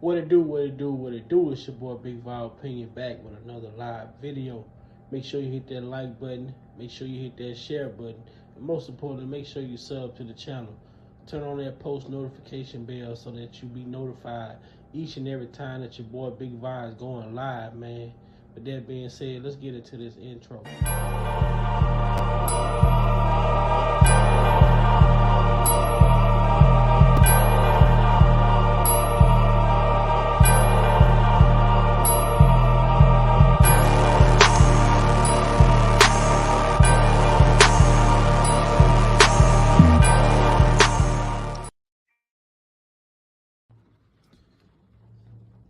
What it do, what it do, what it do. It's your boy Big Val Opinion back with another live video. Make sure you hit that like button. Make sure you hit that share button. And most importantly, make sure you sub to the channel. Turn on that post notification bell so that you be notified each and every time that your boy Big Val is going live, man. With that being said, let's get into this intro.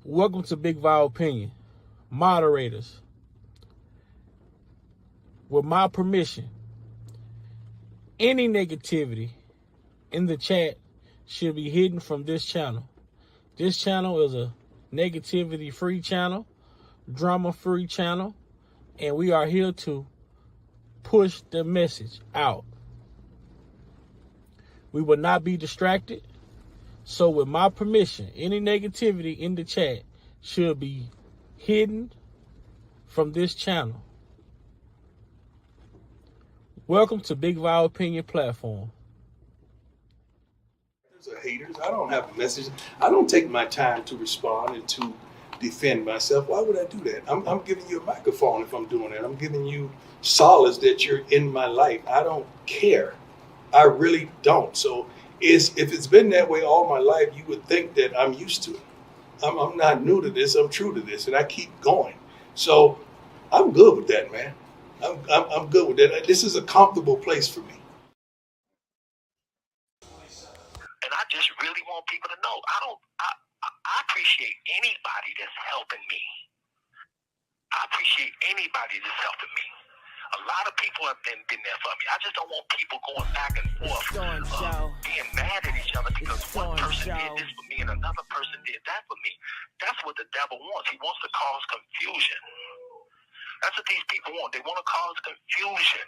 Welcome to Big Val Opinion. Moderators, with my permission, any negativity in the chat should be hidden from this channel. This channel is a negativity-free channel, drama-free channel, and we are here to push the message out. We will not be distracted. So with my permission, any negativity in the chat should be hidden from this channel. Welcome to Big Val Opinion platform. There's a haters. I don't have a message. I don't take my time to respond and to defend myself. Why would I do that? I'm giving you a microphone if I'm doing that. I'm giving you solace that you're in my life. I don't care. I really don't. So if it's been that way all my life, you would think that I'm used to it. I'm not new to this. I'm true to this, and I keep going. So I'm good with that, man. I'm good with that. This is a comfortable place for me. And I just really want people to know I appreciate anybody that's helping me. I appreciate anybody that's helping me. A lot of people have been there for me. I just don't want people going back and forth, being mad at each other because one person did this for me and another person did that for me. That's what the devil wants. He wants to cause confusion. That's what these people want. They want to cause confusion.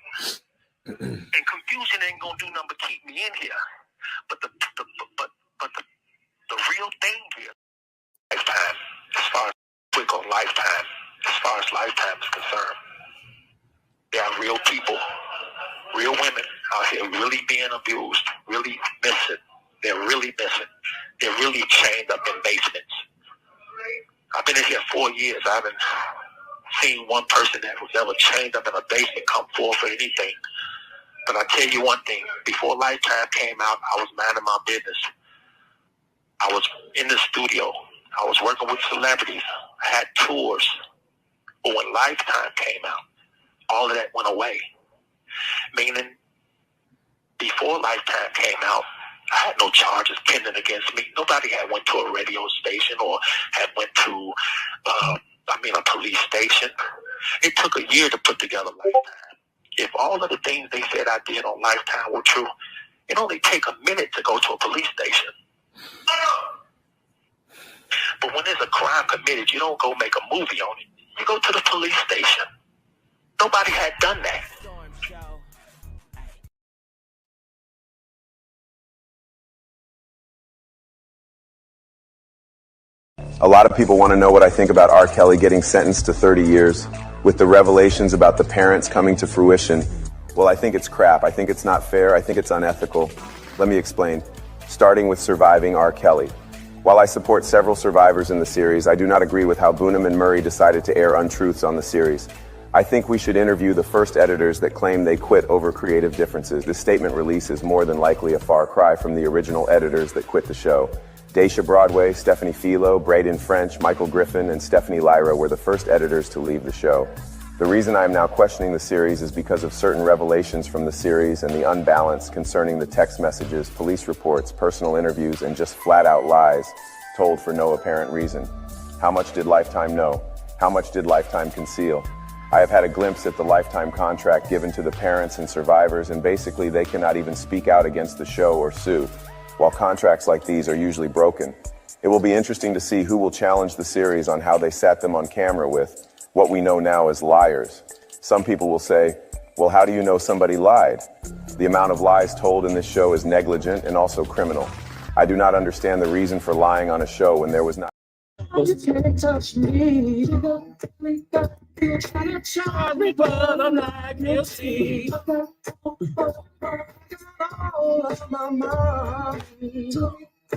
And confusion ain't gonna do nothing but keep me in here. But the real thing here, lifetime, as far as quick on lifetime, as far as lifetime is concerned. There are real people, real women out here really being abused, really missing. They're really missing. They're really chained up in basements. I've been in here 4 years. I haven't seen one person that was ever chained up in a basement come forward for anything. But I tell you one thing, before Lifetime came out, I was minding my business. I was in the studio. I was working with celebrities. I had tours. But when Lifetime came out, all of that went away. Meaning, before Lifetime came out, I had no charges pending against me. Nobody had went to a radio station or had went to, a police station. It took a year to put together Lifetime. If all of the things they said I did on Lifetime were true, it only take a minute to go to a police station. But when there's a crime committed, you don't go make a movie on it. You go to the police station. Nobody had done that. A lot of people want to know what I think about R. Kelly getting sentenced to 30 years, with the revelations about the parents coming to fruition. Well, I think it's crap. I think it's not fair. I think it's unethical. Let me explain. Starting with surviving R. Kelly. While I support several survivors in the series, I do not agree with how Boonham and Murray decided to air untruths on the series. I think we should interview the first editors that claim they quit over creative differences. This statement release is more than likely a far cry from the original editors that quit the show. Daisha Broadway, Stephanie Filo, Braden French, Michael Griffin, and Stephanie Lyra were the first editors to leave the show. The reason I am now questioning the series is because of certain revelations from the series and the unbalance concerning the text messages, police reports, personal interviews, and just flat-out lies told for no apparent reason. How much did Lifetime know? How much did Lifetime conceal? I have had a glimpse at the Lifetime contract given to the parents and survivors, and basically they cannot even speak out against the show or sue, while contracts like these are usually broken. It will be interesting to see who will challenge the series on how they sat them on camera with what we know now as liars. Some people will say, well, how do you know somebody lied? The amount of lies told in this show is negligent and also criminal. I do not understand the reason for lying on a show when there was not You can't touch me. You try to charge me, but I'm not guilty. All of my mind.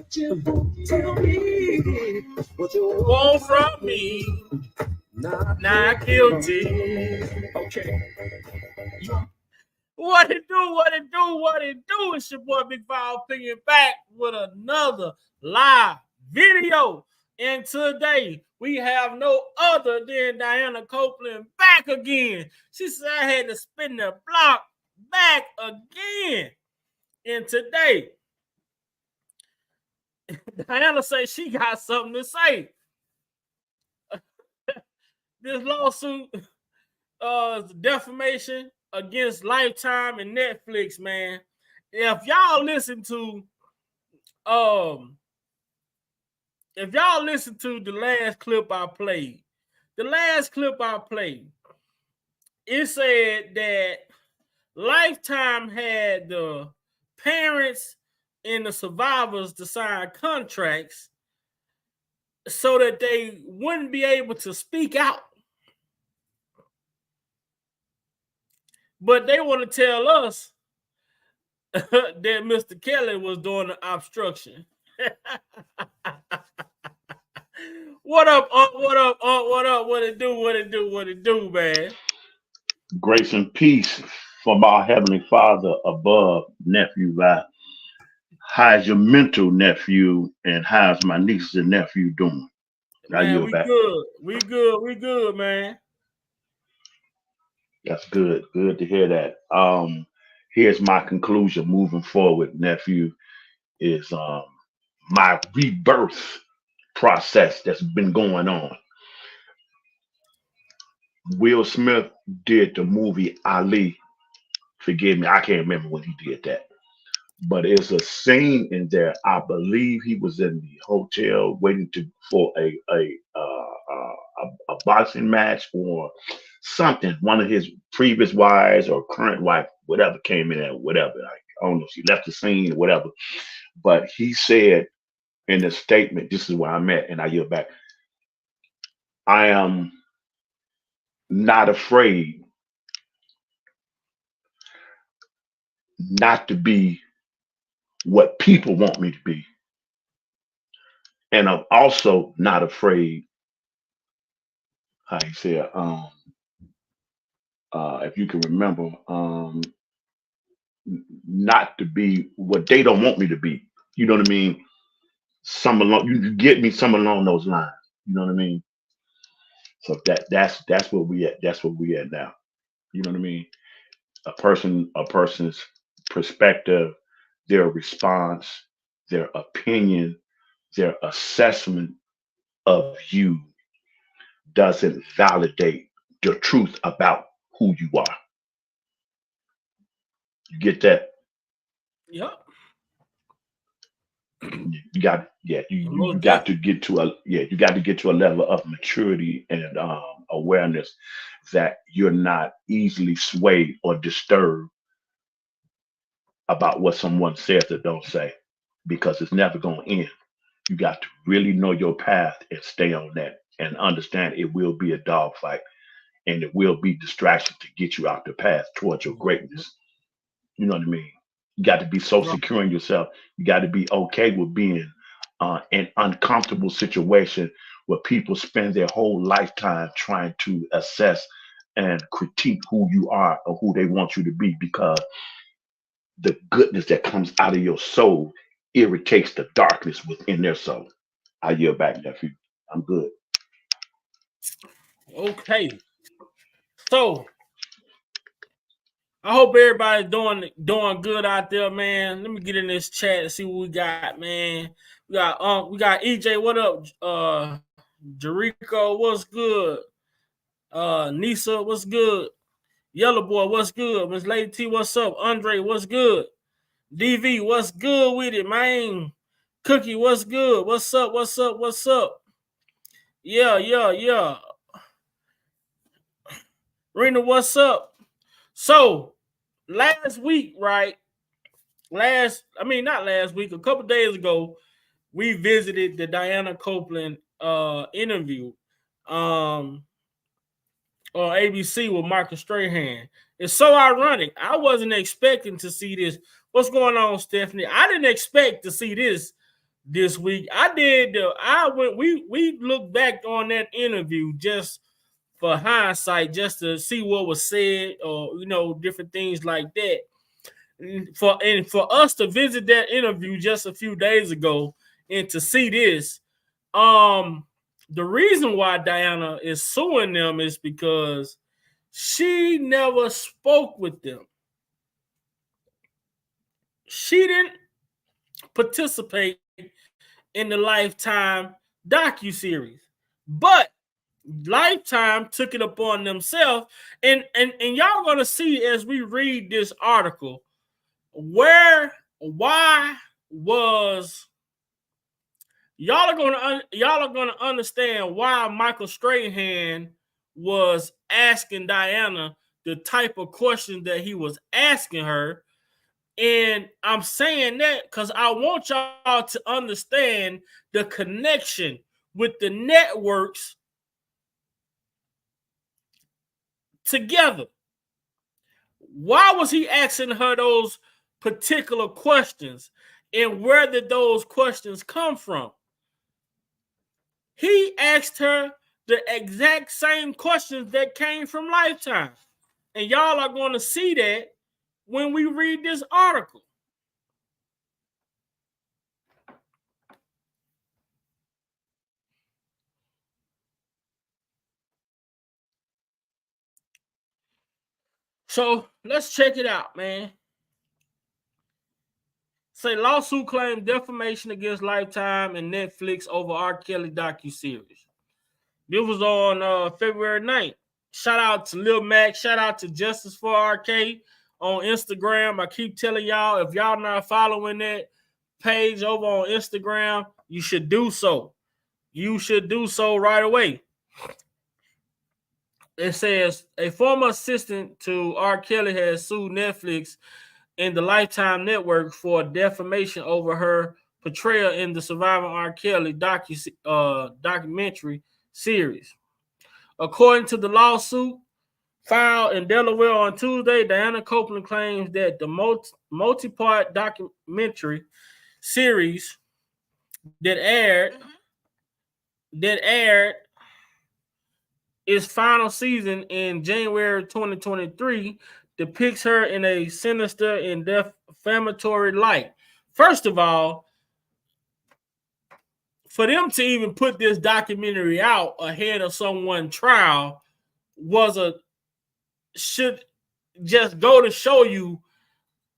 Tell me what you want from me. Not guilty. Okay. What it do? What it do? What it do? It's your boy Big Val Opinion back with another live video. And today we have no other than Diana Copeland back again. She said I had to spin the block back again. And today, Diana says she got something to say. This lawsuit, defamation against Lifetime and Netflix, man. If y'all listen to the last clip I played, it said that Lifetime had the parents and the survivors to sign contracts so that they wouldn't be able to speak out. But they want to tell us that Mr. Kelly was doing the obstruction. What up, what up, what up, what it do, man? Grace and peace from our Heavenly Father above, nephew. How's your mental nephew, and how's my nieces and nephew doing? Man, we good, man. That's good. Good to hear that. Here's my conclusion moving forward, nephew, is my rebirth process that's been going on. Will Smith did the movie Ali. Forgive me, I can't remember when he did that. But it's a scene in there. I believe he was in the hotel waiting for a boxing match or something. One of his previous wives or current wife, whatever, came in there, whatever. I don't know. She left the scene or whatever. But he said in a statement, "This is where I'm at," and I yield back. I am not afraid not to be what people want me to be. And I'm also not afraid, how you say it, if you can remember, not to be what they don't want me to be. You know what I mean? You get me some along those lines. You know what I mean? So that's where we at. That's where we at now. You know what I mean? A person's perspective, their response, their opinion, their assessment of you doesn't validate the truth about who you are. You get that? Yep. You got to get to a level of maturity and awareness that you're not easily swayed or disturbed about what someone says or don't say, because it's never going to end. You got to really know your path and stay on that and understand it will be a dogfight and it will be distraction to get you out the path towards your greatness. You know what I mean? You got to be so secure in yourself. You got to be okay with being in uncomfortable situation where people spend their whole lifetime trying to assess and critique who you are or who they want you to be, because the goodness that comes out of your soul irritates the darkness within their soul. I yield back, nephew. I'm good. Okay. So I hope everybody's doing good out there, man. Let me get in this chat and see what we got, man. We got EJ, what up? Jericho, what's good? Nisa, what's good? Yellow Boy, what's good? Miss Lady T, what's up? Andre, what's good? DV, what's good with it, man? Cookie, what's good? What's up? Yeah. Rena, what's up? So last week, right? Not last week, a couple days ago, we visited the Diana Copeland interview on ABC with Marcus Strahan. It's so ironic. I wasn't expecting to see this. What's going on, Stephanie? I didn't expect to see this week. I did. We looked back on that interview just for hindsight, just to see what was said, or different things like that. For us to visit that interview just a few days ago and to see this, the reason why Diana is suing them is because she never spoke with them. She didn't participate in the Lifetime docuseries, but Lifetime took it upon themselves, and y'all gonna see as we read this article why was y'all are gonna understand why Michael Strahan was asking Diana the type of questions that he was asking her. And I'm saying that because I want y'all to understand the connection with the networks together. Why was he asking her those particular questions, and where did those questions come from? He asked her the exact same questions that came from Lifetime. And y'all are going to see that when we read this article. So let's check it out, man. Say lawsuit claims defamation against Lifetime and Netflix over R. Kelly docuseries. This was on February 9th. Shout out to Lil Mac. Shout out to Justice for RK on Instagram. I keep telling y'all, if y'all not following that page over on Instagram, you should do so. You should do so right away. It says a former assistant to R. Kelly has sued Netflix and the Lifetime Network for defamation over her portrayal in the Surviving R. Kelly documentary series. According to the lawsuit filed in Delaware on Tuesday, Diana Copeland claims that the multi-part documentary series that aired its final season in January 2023 depicts her in a sinister and defamatory light. First of all, for them to even put this documentary out ahead of someone's trial should just go to show you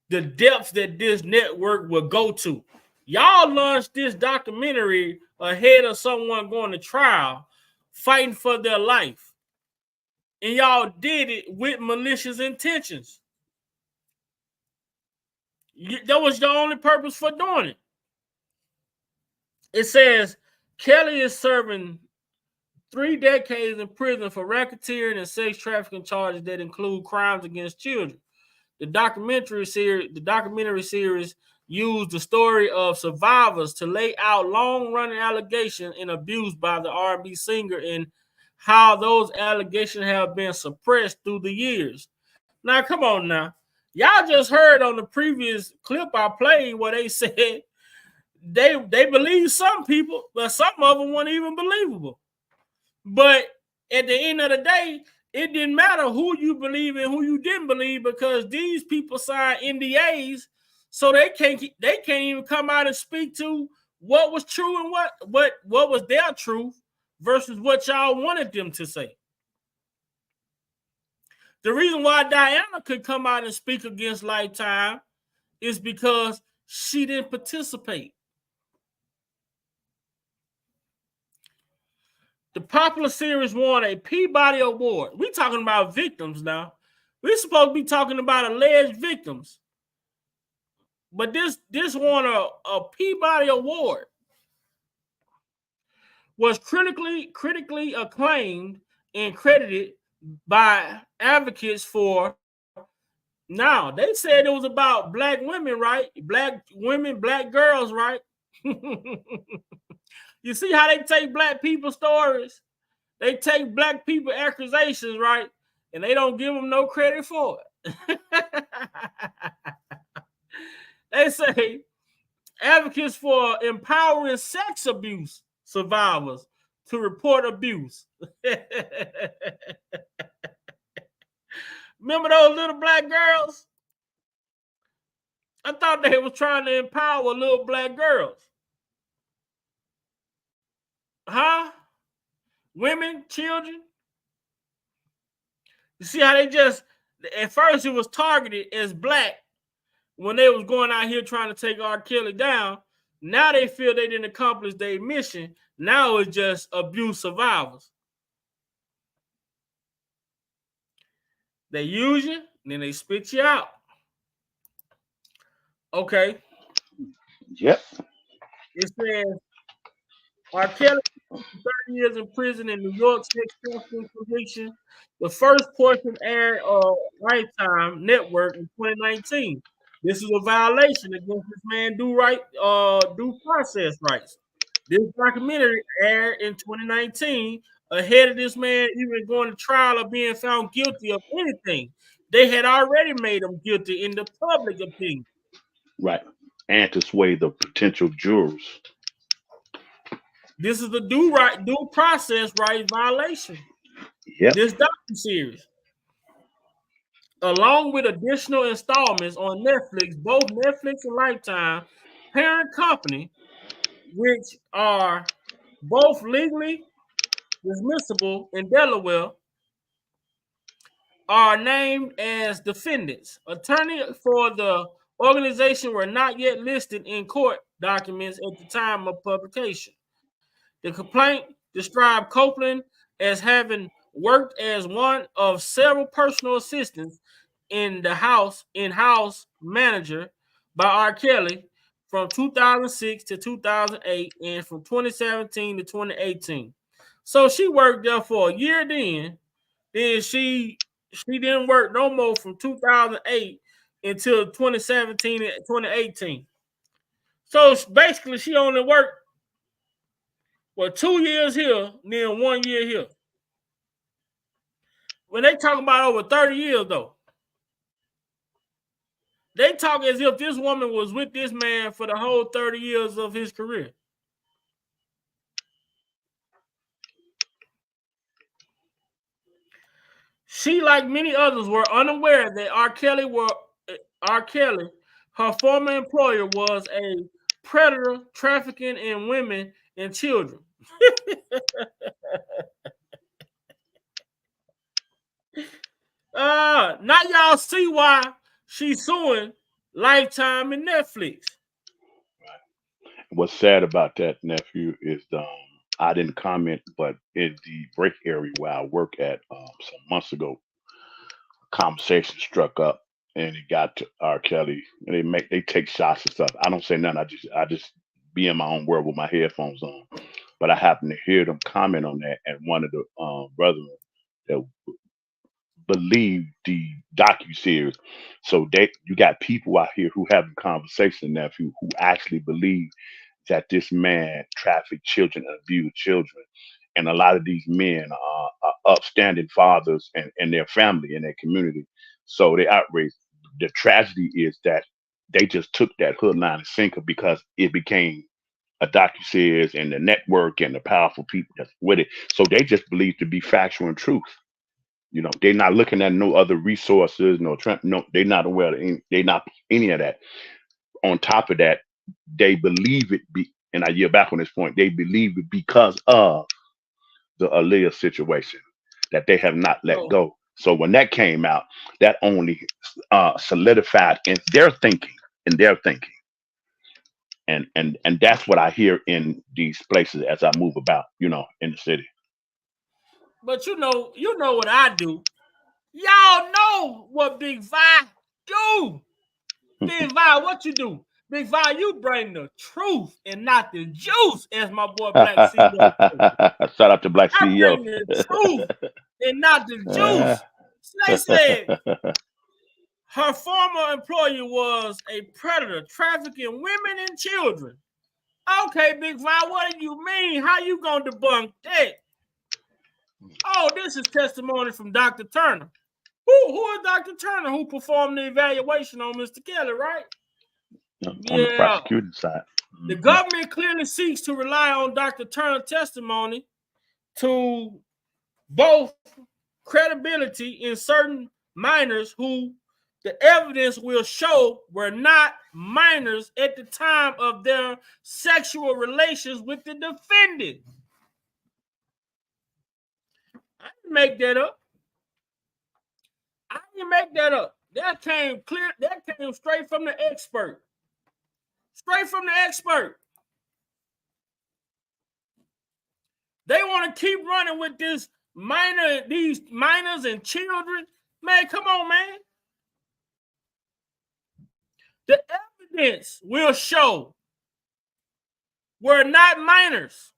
the depths that this network will go to. Y'all launched this documentary ahead of someone going to trial, fighting for their life. And y'all did it with malicious intentions. That was your only purpose for doing it. It says Kelly is serving 3 decades in prison for racketeering and sex trafficking charges that include crimes against children. The documentary series used the story of survivors to lay out long-running allegations and abuse by the R&B singer and how those allegations have been suppressed through the years. Now, come on now. Y'all just heard on the previous clip I played where they said they believe some people, but some of them weren't even believable. But at the end of the day, it didn't matter who you believe and who you didn't believe, because these people signed NDAs, so they can't even come out and speak to what was true and what was their truth versus what y'all wanted them to say. The reason why Diana could come out and speak against Lifetime is because she didn't participate. The popular series won a Peabody Award. We're talking about victims now. We're supposed to be talking about alleged victims. But this won a Peabody Award. Was critically acclaimed and credited by advocates for. Now, they said it was about black women, right? Black women, black girls, right? You see how they take black people stories? They take black people accusations, right? And they don't give them no credit for it. They say advocates for empowering sex abuse survivors to report abuse. Remember those little black girls? I thought they was trying to empower little black girls. Huh? Women, children. You see how they just, at first it was targeted as black when they was going out here trying to take R. Kelly down. Now they feel they didn't accomplish their mission. Now it's just abuse survivors. They use you, then they spit you out. Okay. Yep. It says R. Kelly 30 years in prison in New York sex trafficking conviction. The first portion aired on Lifetime Network in 2019. This is a violation against this man due process rights. This documentary aired in 2019 ahead of this man even going to trial or being found guilty of anything. They had already made him guilty in the public opinion. Right. And to sway the potential jurors. This is the due process rights violation. Yep. This docuseries, along with additional installments on Netflix, both Netflix and Lifetime, parent company, which are both legally dismissible in Delaware, are named as defendants. Attorneys for the organization were not yet listed in court documents at the time of publication. The complaint described Copeland as having worked as one of several personal assistants in the in-house manager by R. Kelly from 2006 to 2008 and from 2017 to 2018. So she worked there for a year then she didn't work no more from 2008 until 2017 and 2018. So basically she only worked 2 years here, then 1 year here. When they talk about over 30 years, though, they talk as if this woman was with this man for the whole 30 years of his career. She, like many others, were unaware that R. Kelly, her former employer, was a predator trafficking in women and children. Now y'all see why she's suing Lifetime and Netflix. What's sad about that, nephew, is I didn't comment, but in the break area where I work at some months ago, a conversation struck up and it got to R. Kelly. And they take shots and stuff. I don't say nothing. I just be in my own world with my headphones on. But I happened to hear them comment on that, and one of the brethren that believe the docu-series. So you got people out here who having conversation, nephew, who actually believe that this man trafficked children and abused children. And a lot of these men are upstanding fathers and their family and their community. So they outraged. The tragedy is that they just took that hook, line, and sinker because it became a docu-series and the network and the powerful people that's with it. So they just believe to be factual and truth. You know, they're not looking at no other resources, no, they're not aware of they're not any of that. On top of that, they believe it and I yield back on this point, they believe it because of the Aaliyah situation that they have not let go. So when that came out, that only solidified in their thinking, And that's what I hear in these places as I move about, in the city. But you know what I do. Y'all know what Big Vi do. Big Vi, what you do? Big Vi, you bring the truth and not the juice, as my boy Black CEO said. Shout out to Black CEO. I bring the truth and not the juice. So they said her former employer was a predator, trafficking women and children. Okay, Big Five, what do you mean? How you gonna debunk that? Oh, this is testimony from Dr. Turner. Who is Dr. Turner, who performed the evaluation on Mr. Kelly, right? On the prosecuting side. The government clearly seeks to rely on Dr. Turner's testimony to both credibility in certain minors who the evidence will show were not minors at the time of their sexual relations with the defendant. I didn't make that up. That came clear. That came straight from the expert. Straight from the expert. They want to keep running with these minors and children. Man, come on, man. The evidence will show we're not minors.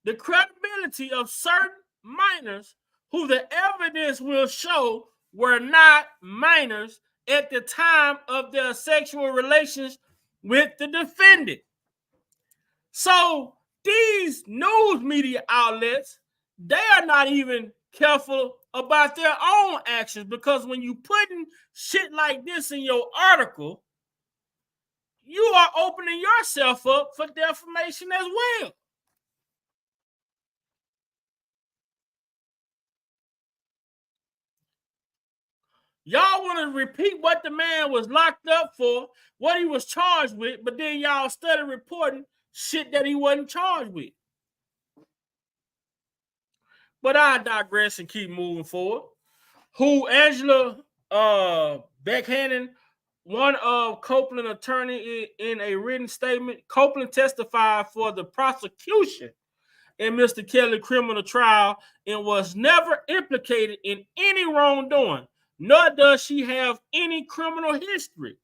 The credibility of certain minors who the evidence will show were not minors at the time of their sexual relations with the defendant. So these news media outlets, they are not even careful about their own actions, because when you putting shit like this in your article, you are opening yourself up for defamation as well. Y'all want to repeat what the man was locked up for, what he was charged with, but then y'all started reporting shit that he wasn't charged with. But I digress and keep moving forward. Who Angela Beckhannon, one of Copeland's attorney, in a written statement, Copeland testified for the prosecution in Mr. Kelly's criminal trial and was never implicated in any wrongdoing, nor does she have any criminal history.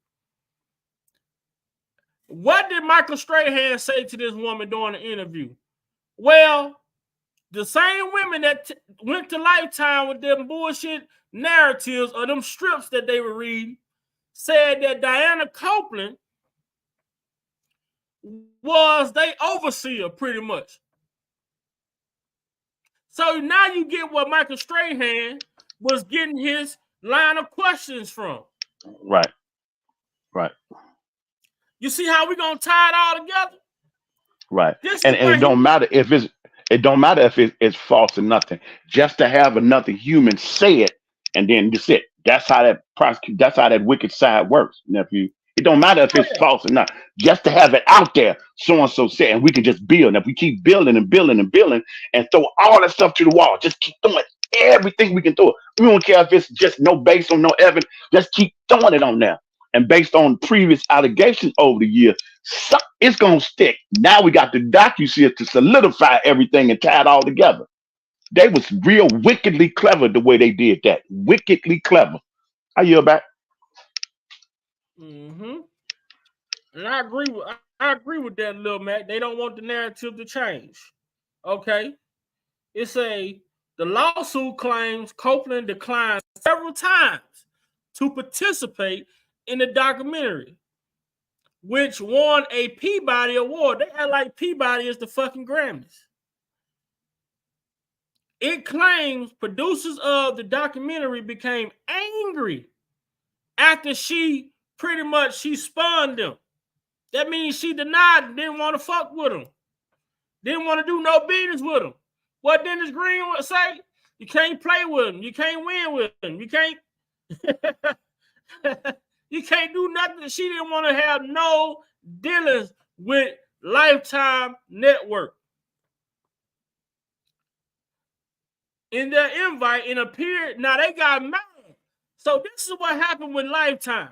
What did Michael Strahan say to this woman during the interview? Well, the same women that went to Lifetime with them bullshit narratives or them strips that they were reading said that Diana Copeland was their overseer, pretty much. So now you get what Michael Strahan was getting his line of questions from. Right. You see how we're gonna tie it all together? Right. And it don't matter if it's false or nothing. Just to have another human say it, and then that's it. That's how that wicked side works, nephew. It don't matter if it's false or not. Just to have it out there, so and so said, and we can just build. And if we keep building and building and building and throw all that stuff to the wall, just keep throwing everything we can throw. We don't care if it's just no base on no evidence. Just keep throwing it on there. And based on previous allegations over the years, it's gonna stick. Now we got the docuseries to solidify everything and tie it all together. They was real wickedly clever the way they did that. Wickedly clever. I yield back. Mm-hmm. And I agree with that, Lil Mac. They don't want the narrative to change. Okay. The lawsuit claims Copeland declined several times to participate in the documentary, which won a Peabody Award. They act like Peabody is the fucking Grammys. It claims producers of the documentary became angry after she spun them. That means she denied and didn't want to fuck with them. Didn't want to do no business with them. What Dennis Green would say? You can't play with them. You can't win with them. You can't you can't do nothing. She didn't want to have no dealings with Lifetime Network. In their invite, in a period, now they got mad. So this is what happened with Lifetime.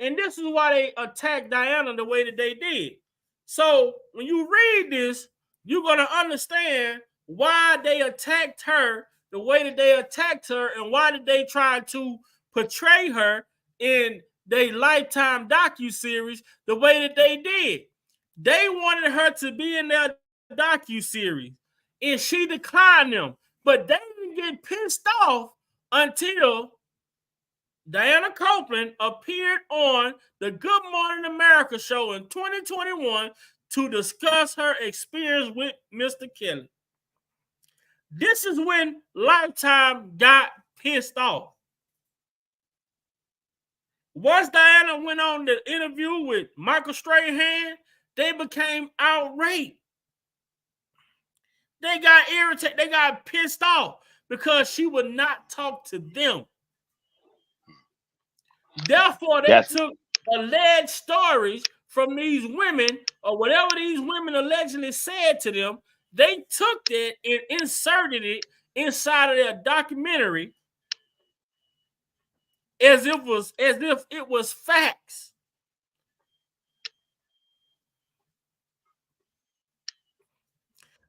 And this is why they attacked Diana the way that they did. So when you read this, you're going to understand why they attacked her the way that they attacked her, and why did they try to portray her in their Lifetime docuseries the way that they did. They wanted her to be in their docuseries, and she declined them. But they didn't get pissed off until Diana Copeland appeared on the Good Morning America show in 2021 to discuss her experience with Mr. Kelly. This is when Lifetime got pissed off. Once Diana went on the interview with Michael Strahan, they became outraged. They got irritated. They got pissed off because she would not talk to them. Therefore, they took alleged stories from these women or whatever these women allegedly said to them. They took that and inserted it inside of their documentary as if it was facts.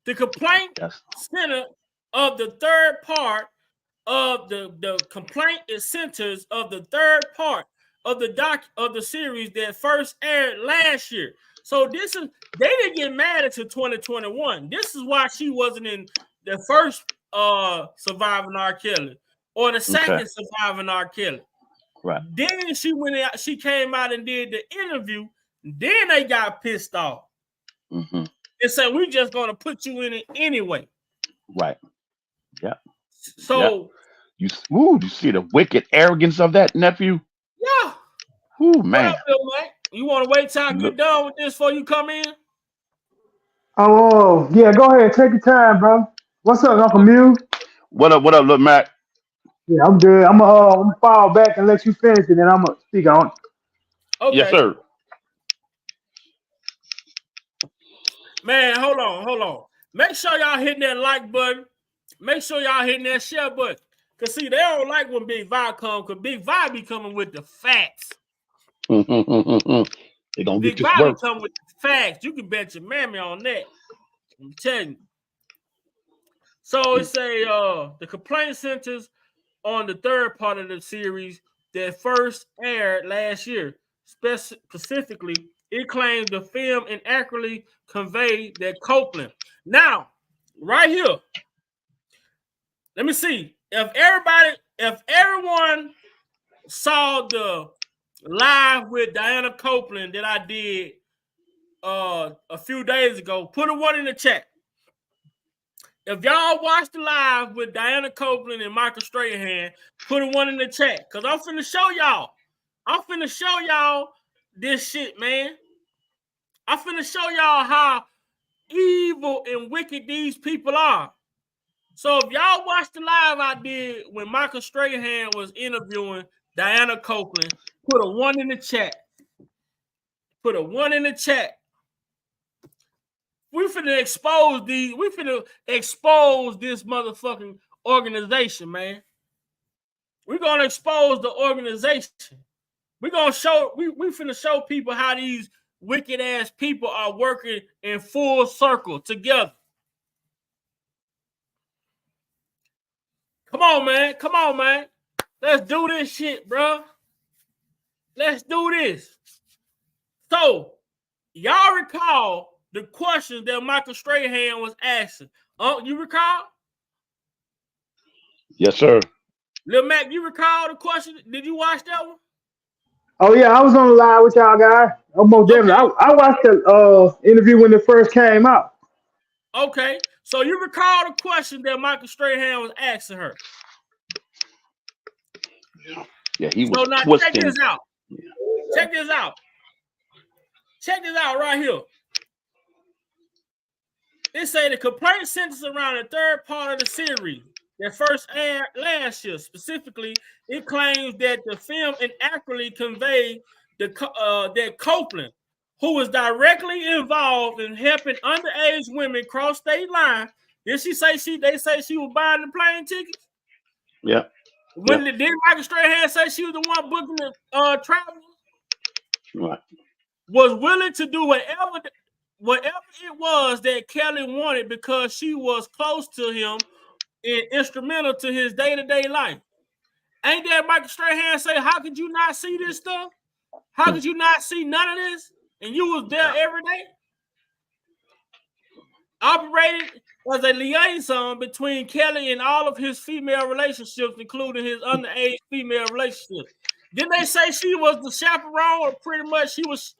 The complaint center of the third part of the complaint is centers of the third part of the series that first aired last year. So they didn't get mad until 2021. This is why she wasn't in the first Surviving R. Kelly or the second Surviving R. Kelly. Right. Then she came out and did the interview. Then they got pissed off. Mm-hmm. And said, we're just going to put you in it anyway. Right. Yeah. So you see the wicked arrogance of that nephew? Yeah. Ooh, man. What up, Mike? You want to wait till I get done with this before you come in? Oh, yeah, go ahead. Take your time, bro. What's up, Uncle Mew? What up, Lil Mac? Yeah, I'm good. I'm gonna fall back and let you finish, and then I'm gonna speak on it. Okay. Yes, sir. Man, hold on. Make sure y'all hitting that like button. Make sure y'all hitting that share button. Because, see, they don't like when Big Vi come, because Big Vi be coming with the facts. They gonna Big get Vi this work. be coming with the facts. You can bet your mammy on that. I'm telling you. So it say the complaint centers on the third part of the series that first aired last year. Specifically, it claims the film inaccurately conveyed that Copeland. Now, right here, let me see. If everyone saw the live with Diana Copeland that I did a few days ago, put a 1 in the chat. If y'all watched the live with Diana Copeland and Michael Strahan, put a 1 in the chat. Because I'm finna show y'all. I'm finna show y'all this shit, man. I'm finna show y'all how evil and wicked these people are. So if y'all watched the live I did when Michael Strahan was interviewing Diana Copeland, put a 1 in the chat. Put a 1 in the chat. We finna expose this motherfucking organization, man. We're gonna expose the organization. We're gonna show we finna show people how these wicked ass people are working in full circle together. Come on, man. Let's do this shit, bro. Let's do this. So, y'all recall the questions that Michael Strahan was asking. You recall? Yes, sir. Lil Mac, you recall the question? Did you watch that one? Oh yeah, I was on the live with y'all guys. Almost definitely. I watched the interview when it first came out. Okay, so you recall the question that Michael Strahan was asking her? Yeah, he was so now twisting. Check this out. Check this out. Check this out right here. It say the complaint centers around the third part of the series that first aired last year. Specifically, it claims that the film inaccurately conveyed that Copeland, who was directly involved in helping underage women cross state line. Did she say they say she was buying the plane tickets? Yeah. Did Michael Strahan say she was the one booking the travel? Right. Was willing to do whatever it was that Kelly wanted because she was close to him and instrumental to his day-to-day life. Ain't that Michael Strahan say, how could you not see this stuff? How could you not see none of this? And you was there every day? operated as a liaison between Kelly and all of his female relationships, including his underage female relationships. Didn't they say she was the chaperone, or pretty much she was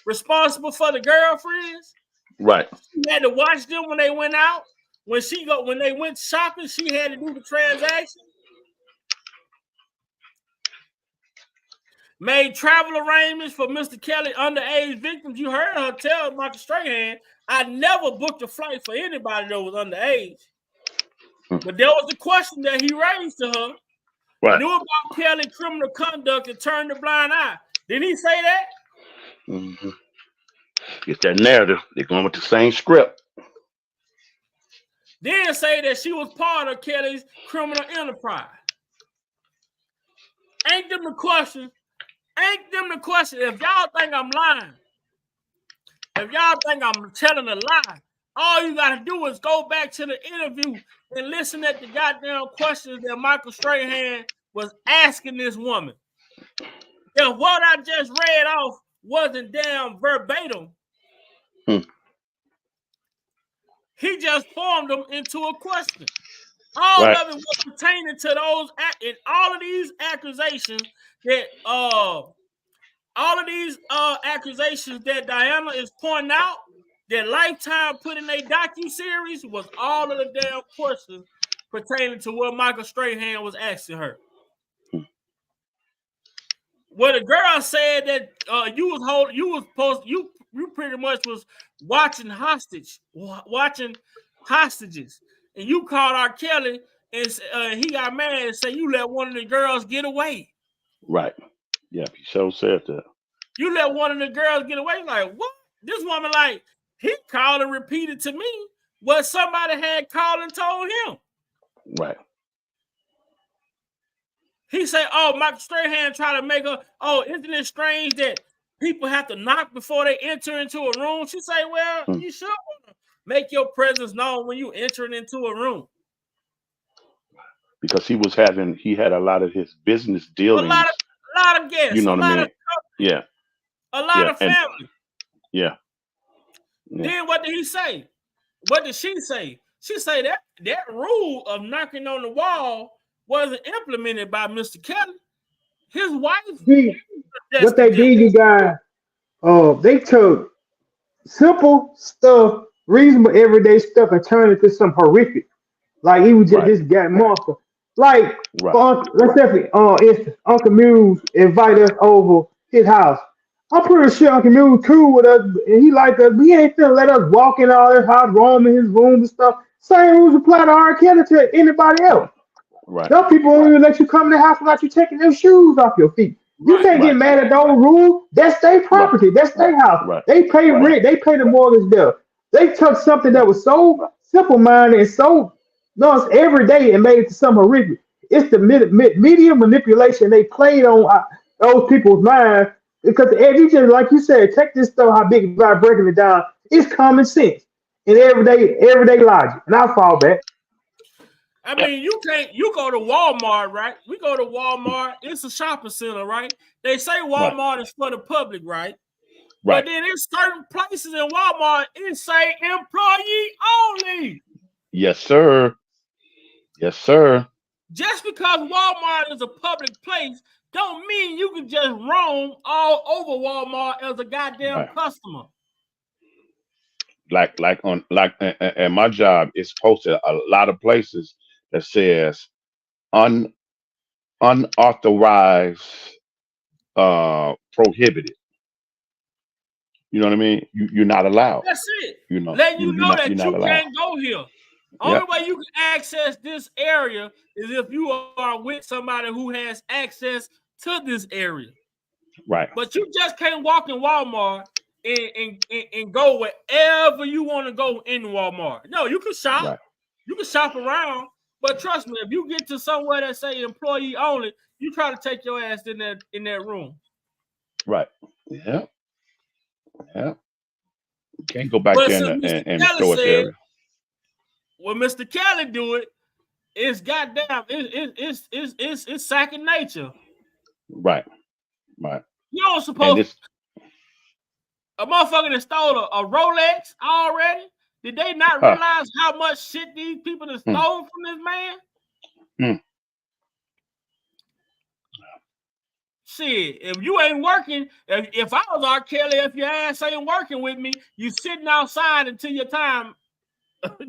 responsible for the girlfriends? Right. She had to watch them when they went out. When they went shopping, she had to do the transaction. Made travel arrangements for Mr. Kelly underage victims. You heard her tell Michael Strahan, I never booked a flight for anybody that was underage. But there was a question that he raised to her. Right. Knew about Kelly criminal conduct and turned a blind eye. Didn't he say that? Mm-hmm. It's that narrative. They're going with the same script. Then say that she was part of Kelly's criminal enterprise. Ain't them the question? If y'all think I'm lying, if y'all think I'm telling a lie, all you got to do is go back to the interview and listen at the goddamn questions that Michael Strahan was asking this woman. If what I just read off wasn't damn verbatim, he just formed them into a question. All of it was pertaining to those, and all of these accusations that Diana is pointing out, that Lifetime put in a docu-series, was all of the damn questions pertaining to what Michael Strahan was asking her. Well, the girl said that you pretty much was watching hostages, and you called R. Kelly, and he got mad and said you let one of the girls get away. Right. Yeah, he sure said that. You let one of the girls get away. Like, what? This woman, like, he called and repeated to me what somebody had called and told him. Right. He said, oh, Michael Strahan tried to make her, oh, isn't it strange that people have to knock before they enter into a room? She said, well, you should want to make your presence known when you entering into a room. Because he had a lot of his business dealings. A lot of guests. You know what I mean? Yeah. A lot of family. Yeah. Then what did he say? What did she say? She said that rule of knocking on the wall wasn't implemented by Mr. Kelly. His wife. What they did, you guys, they took simple stuff, reasonable everyday stuff, and turned it to some horrific. Like he was just this guy monster. Like let's say if Uncle Muse invite us over his house. I'm pretty sure Uncle Muse cool with us, and he like us, but he ain't finna let us walk in all his house, roam in his room and stuff. Same rules apply to R. Kelly to anybody else. Right. Some people won't even let you come in the house without you taking their shoes off your feet. You can't get mad at those rules. That's their property. That's their house. They pay rent. They pay the mortgage bill. They took something that was so simple-minded and so everyday and made it to something horrific. It's the media manipulation they played on those people's minds. Because if you just, like you said, take this stuff, how big by breaking it down, it's common sense and everyday logic. And I fall back. I mean, you go to Walmart, right? We go to Walmart. It's a shopping center, right? They say Walmart is for the public, right? But then there's certain places in Walmart, it say employee only. Yes, sir. Yes, sir. Just because Walmart is a public place don't mean you can just roam all over Walmart as a goddamn customer. Like at my job, it's posted a lot of places that says unauthorized, prohibited. You know what I mean? You're not allowed. That's it. You know, letting you know that you allowed. can't go here. Only way you can access this area is if you are with somebody who has access to this area. Right. But you just can't walk in Walmart and go wherever you want to go in Walmart. No, you can shop. Right. You can shop around. But trust me, if you get to somewhere that say employee only, you try to take your ass in that room. Right. Yeah. Yeah. You can't go back there and show us area. When Mr. Kelly do it, it's goddamn, it's second nature. Right. Right. You don't suppose a motherfucker that stole a Rolex already Did they not realize how much shit these people have stolen from this man? Shit, if you ain't working, if I was R. Kelly, if your ass ain't working with me, you sitting outside until your time comes.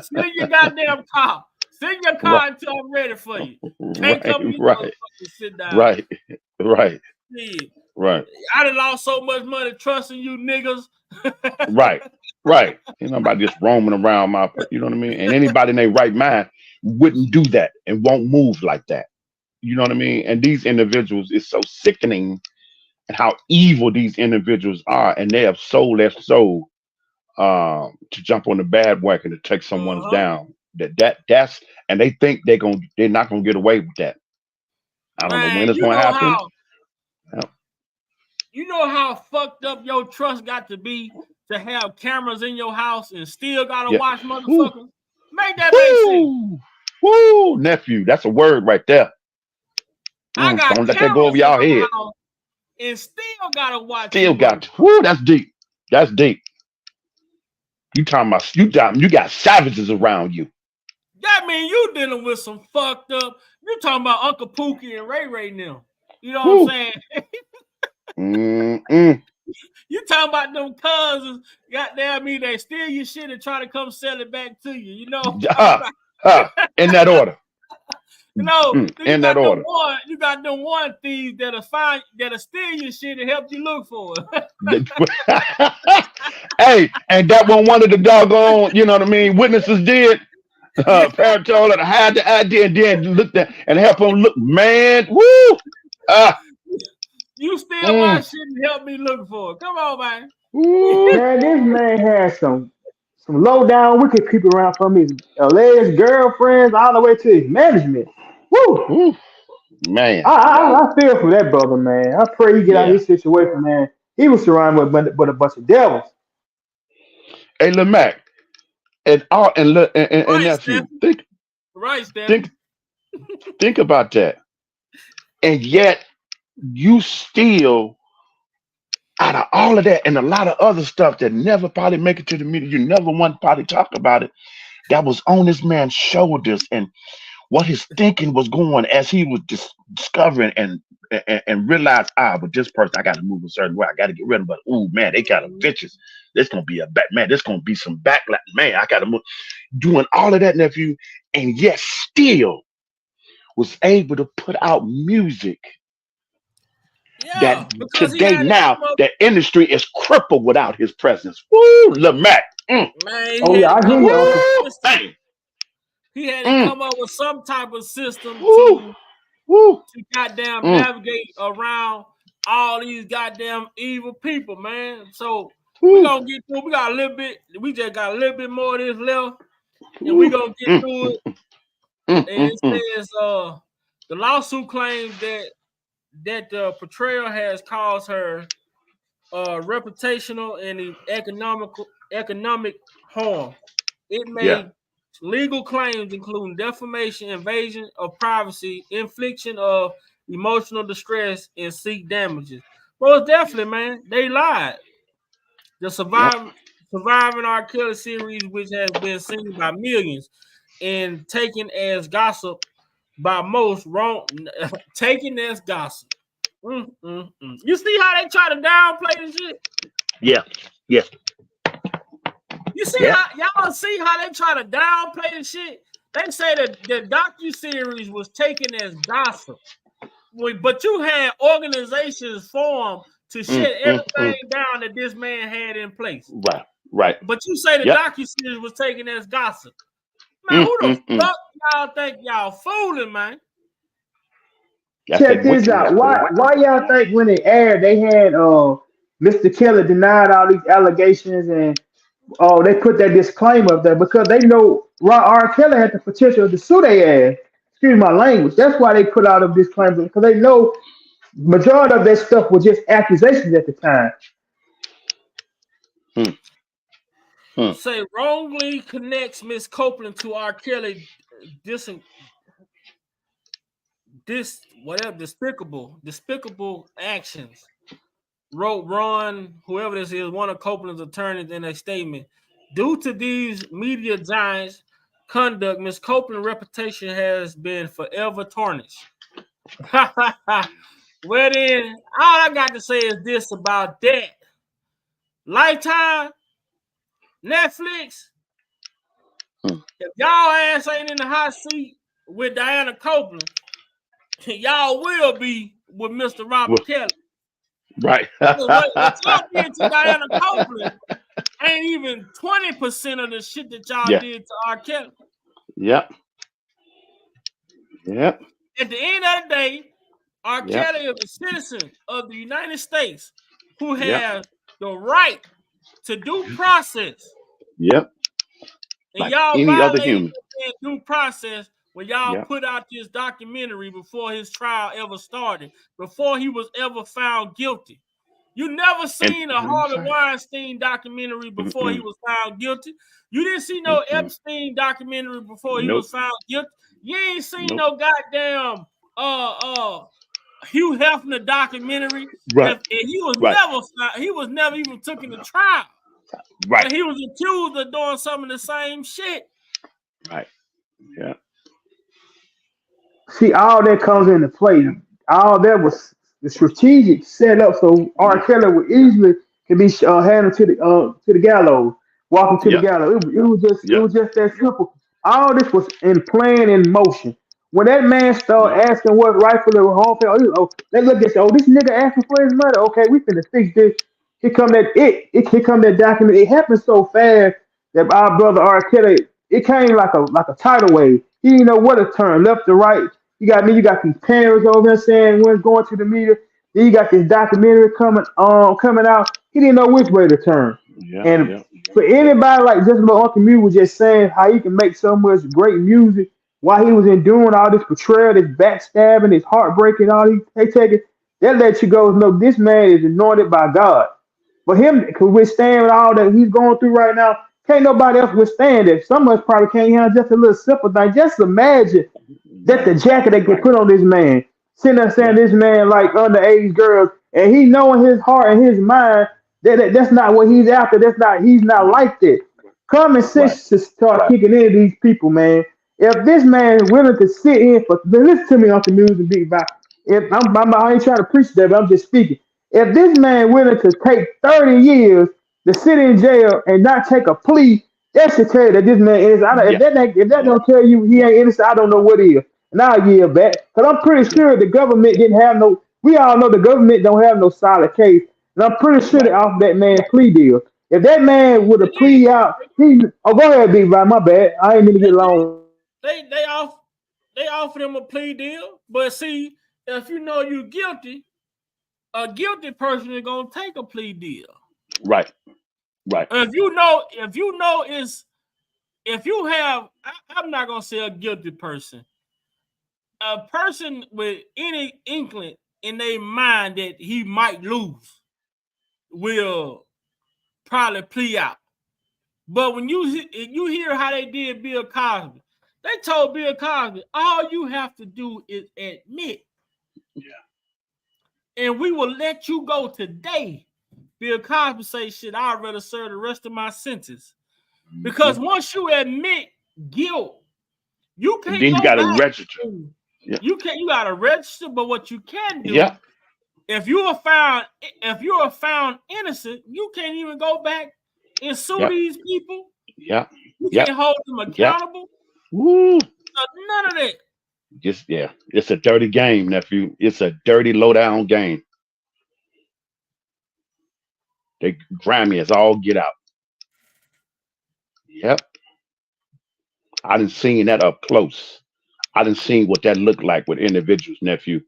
Sit in your goddamn car. Sit in your car until I'm ready for you. Can't come in your motherfucker sit down. Right. Shit. Right. I done lost so much money trusting you niggas. Right. You know, about just roaming around you know what I mean? And anybody in their right mind wouldn't do that and won't move like that. You know what I mean? And these individuals, it's so sickening and how evil these individuals are, and they have sold their soul to jump on the bandwagon to take someone's down. That's and they think they're not gonna get away with that. I don't know when it's gonna happen. You know how fucked up your trust got to be to have cameras in your house and still gotta watch motherfuckers? Make that make sense. Woo, nephew, that's a word right there. I got don't let that go over y'all head. And still gotta watch. Still got. Woo, that's deep. That's deep. You talking about you got savages around you. That mean you dealing with some fucked up. You talking about Uncle Pookie and Ray Ray now. You know what I'm saying? You talking about them cousins? Goddamn me, they steal your shit and try to come sell it back to you. You know? In that order. No, in that order. You got them one thieves that'll steal your shit and help you look for it. Hey, and that one of the doggone, you know what I mean, witnesses did. Parent told her to hide the idea and then looked at and help them look, man. Woo! You steal my shit and help me look for it. Come on, man. Man, this man has some low down wicked people around from his alleged girlfriends all the way to his management. Woo! Man, I feel for that brother, man. I pray he get out of his situation, man. He was surrounded with a bunch of devils. Hey, Lemac, and nephew, think about that. And yet, you still, out of all of that and a lot of other stuff that never probably make it to the media, you never want to probably talk about it, that was on this man's shoulders and what his thinking was going as he was discovering and realized, with this person, I got to move a certain way. I got to get rid of them. But, oh, man, they got a vicious. There's going to be there's going to be some backlash. Man, I got to move. Doing all of that, nephew, and yet still was able to put out music that today now the industry is crippled without his presence. Woo, Lemac. Man, I hear you. He had to come up with some type of system to goddamn navigate around all these goddamn evil people, man. So we're gonna get through. We got a little bit. We just got a little bit more of this left, and we're gonna get through it. And it says the lawsuit claims that the portrayal has caused her reputational and economic harm. It made legal claims including defamation, invasion of privacy, infliction of emotional distress, and seek damages. Well, definitely, man, they lied. The surviving R. Kelly series, which has been seen by millions and taken as gossip by most, taken as gossip. You see how they try to downplay this shit? Yeah. You see how y'all see how they try to downplay the shit? They say that the docuseries was taken as gossip. But you had organizations formed to shut everything down that this man had in place. Right. But you say the docuseries was taken as gossip. Man, who the fuck y'all think y'all fooling, man? Check this out. Why y'all think when it aired they had Mr. Kelly denied all these allegations and they put that disclaimer up there because they know R. Kelly had the potential to sue their ass. Excuse my language. That's why they put out a disclaimer because they know majority of that stuff was just accusations at the time. Say wrongly connects Miss Copeland to R. Kelly despicable actions. wrote Ron, whoever this is, one of Copeland's attorneys, in a statement. Due to these media giants' conduct, Ms. Copeland's reputation has been forever tarnished. Well then, all I got to say is this about that. Lifetime, Netflix, if y'all ass ain't in the hot seat with Diana Copeland, y'all will be with Mr. Robert Kelly. Right. What y'all did to Diana Copeland ain't even 20% of the shit that y'all did to R. Kelly. Yep. Yep. At the end of the day, R. Kelly is a citizen of the United States who has the right to due process. Yep. And like y'all any other violated human that due process when y'all put out this documentary before his trial ever started, before he was ever found guilty. You never seen a Harvey Weinstein documentary before he was found guilty. You didn't see no Epstein documentary before he was found guilty. You ain't seen no goddamn Hugh Hefner documentary. Right. And he was never even took into trial. Right. And he was accused of doing some of the same shit. Right. Yeah. See, all that comes into play. All that was the strategic set up so R. Kelly would easily can be handed to the gallows, walking to the gallows. It was just that simple. All this was in plan in motion. When that man started asking what rightfully wrong, let's look at this nigga asking for his money. Okay, we finna fix this. Here come that document. It happened so fast that our brother R. Kelly, it came like a tidal wave. He didn't know what to turn, left to right. You got these parents over there saying when going to the media. Then you got this documentary coming out. He didn't know which way to turn. For anybody like just what Uncle Mew was just saying, how he can make so much great music while he was enduring all this betrayal, this backstabbing, this heartbreaking, all these taking, that lets you go, no, this man is anointed by God. For him to withstand all that he's going through right now, can't nobody else withstand it. Some of us probably can't handle just a little simple thing. Just imagine that the jacket they could put on this man, sitting there saying this man like underage girls, and he knowing his heart and his mind that's not what he's after. He's not like that. Common sense to start kicking into these people, man. If this man is willing to sit in for, listen to me on the news and big about. If I ain't trying to preach that, but I'm just speaking. If this man willing to take 30 years to sit in jail and not take a plea, that should tell you that this man is. If that don't tell you he ain't innocent, I don't know what is. And I'll yield back. Because I'm pretty sure the government didn't have no, we all know the government don't have no solid case. And I'm pretty sure they offered that man plea deal. If that man would have plead out, go ahead, Big Boy, my bad. I ain't mean to get long. They offered him a plea deal. But see, if you know you're guilty, a guilty person is gonna take a plea deal. Right. If you have, I'm not gonna say a guilty person, a person with any inkling in their mind that he might lose will probably plea out. But when you hear how they did Bill Cosby, they told Bill Cosby, all you have to do is admit. And we will let you go today. Bill Cosby say, shit, I'd rather serve the rest of my sentence. Because once you admit guilt, you can't then you gotta register. You gotta register, but what you can do, if you are found innocent, you can't even go back and sue these people. You can't hold them accountable. Woo. None of that. It's a dirty game, nephew. It's a dirty, low-down game. They grimy as all get out. I done seen that up close. I done seen what that looked like with individuals, nephew.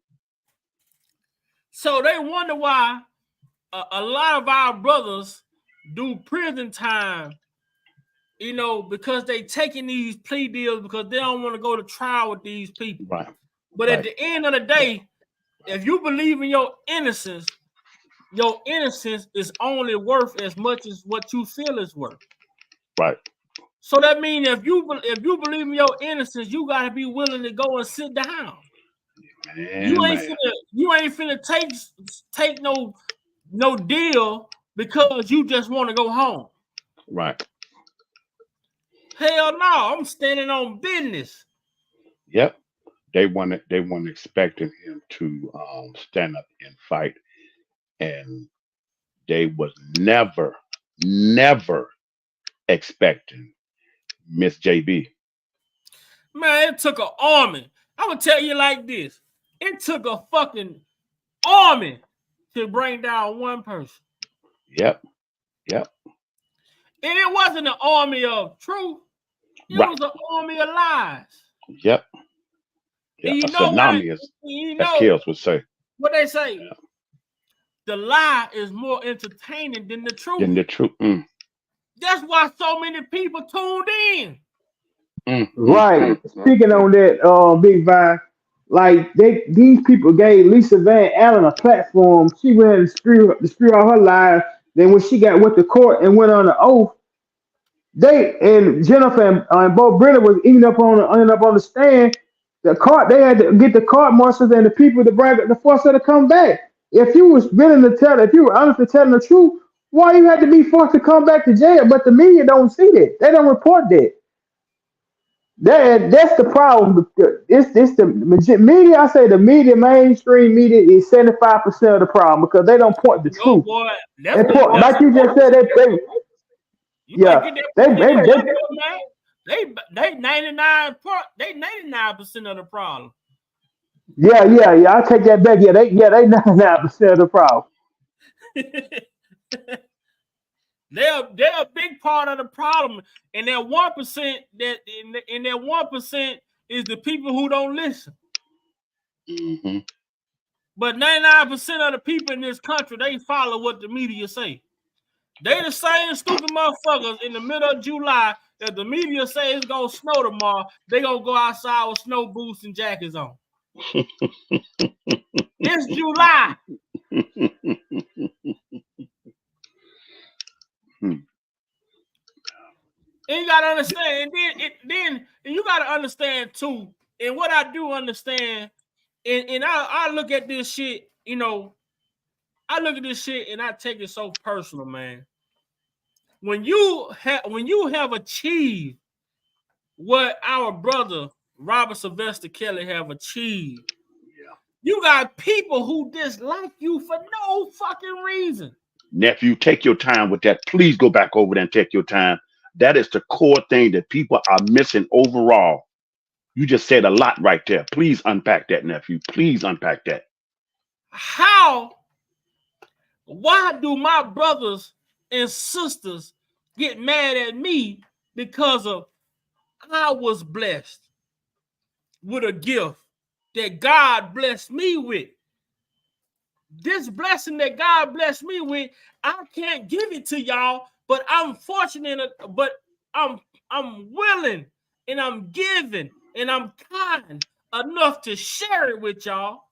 So they wonder why a lot of our brothers do prison time, because they taking these plea deals because they don't want to go to trial with these people. But at the end of the day, if you believe in your innocence is only worth as much as what you feel is worth. So that means if you believe in your innocence, you gotta be willing to go and sit down. You ain't finna take no no deal because you just want to go home. Right. Hell no, I'm standing on business. Yep. They weren't expecting him to stand up and fight, and they was never expecting Miss JB. Man, it took an army. I'm gonna tell you like this: it took a fucking army to bring down one person. Yep. And it wasn't an army of truth; it was an army of lies. Yep. Yeah, and you a know tsunami what? is, as Kills would say. What they say? Yeah. The lie is more entertaining than the truth. That's why so many people tuned in. Right. Speaking on that, Big Vine, like these people gave Lisa Van Allen a platform. She went and screw all her lies. Then when she went to court and went on the oath, Jennifer and Bo Britta was ending up on the stand. The court, they had to get the court marshals and the people to force her to come back. If you was willing to if you were honestly telling the truth, why you had to be forced to come back to jail? But the media don't see that. They don't report that. That's the problem. It's the media. I say the media, mainstream media, is 75% of the problem because they don't point the truth. Boy, like you just said, they 99% of the problem. Yeah. I take that back. They 99% of the problem. They're a big part of the problem, and that 1% that 1% is the people who don't listen. Mm-hmm. But 99% of the people in this country, they follow what the media say. They the same stupid motherfuckers in the middle of July that the media say it's gonna snow tomorrow. They gonna go outside with snow boots and jackets on. It's July. And you gotta understand, and you gotta understand too. And what I do understand, and I look at this shit, I look at this shit and I take it so personal, man. When you have achieved what our brother Robert Sylvester Kelly have achieved, you got people who dislike you for no fucking reason. Nephew, take your time with that. Please go back over there and take your time. That is the core thing that people are missing overall. You just said a lot right there. Please unpack that, nephew. Please unpack that. Why do my brothers and sisters get mad at me because of I was blessed with a gift that God blessed me with? This blessing that God blessed me with, I can't give it to y'all, but I'm fortunate, but I'm willing and I'm giving and I'm kind enough to share it with y'all.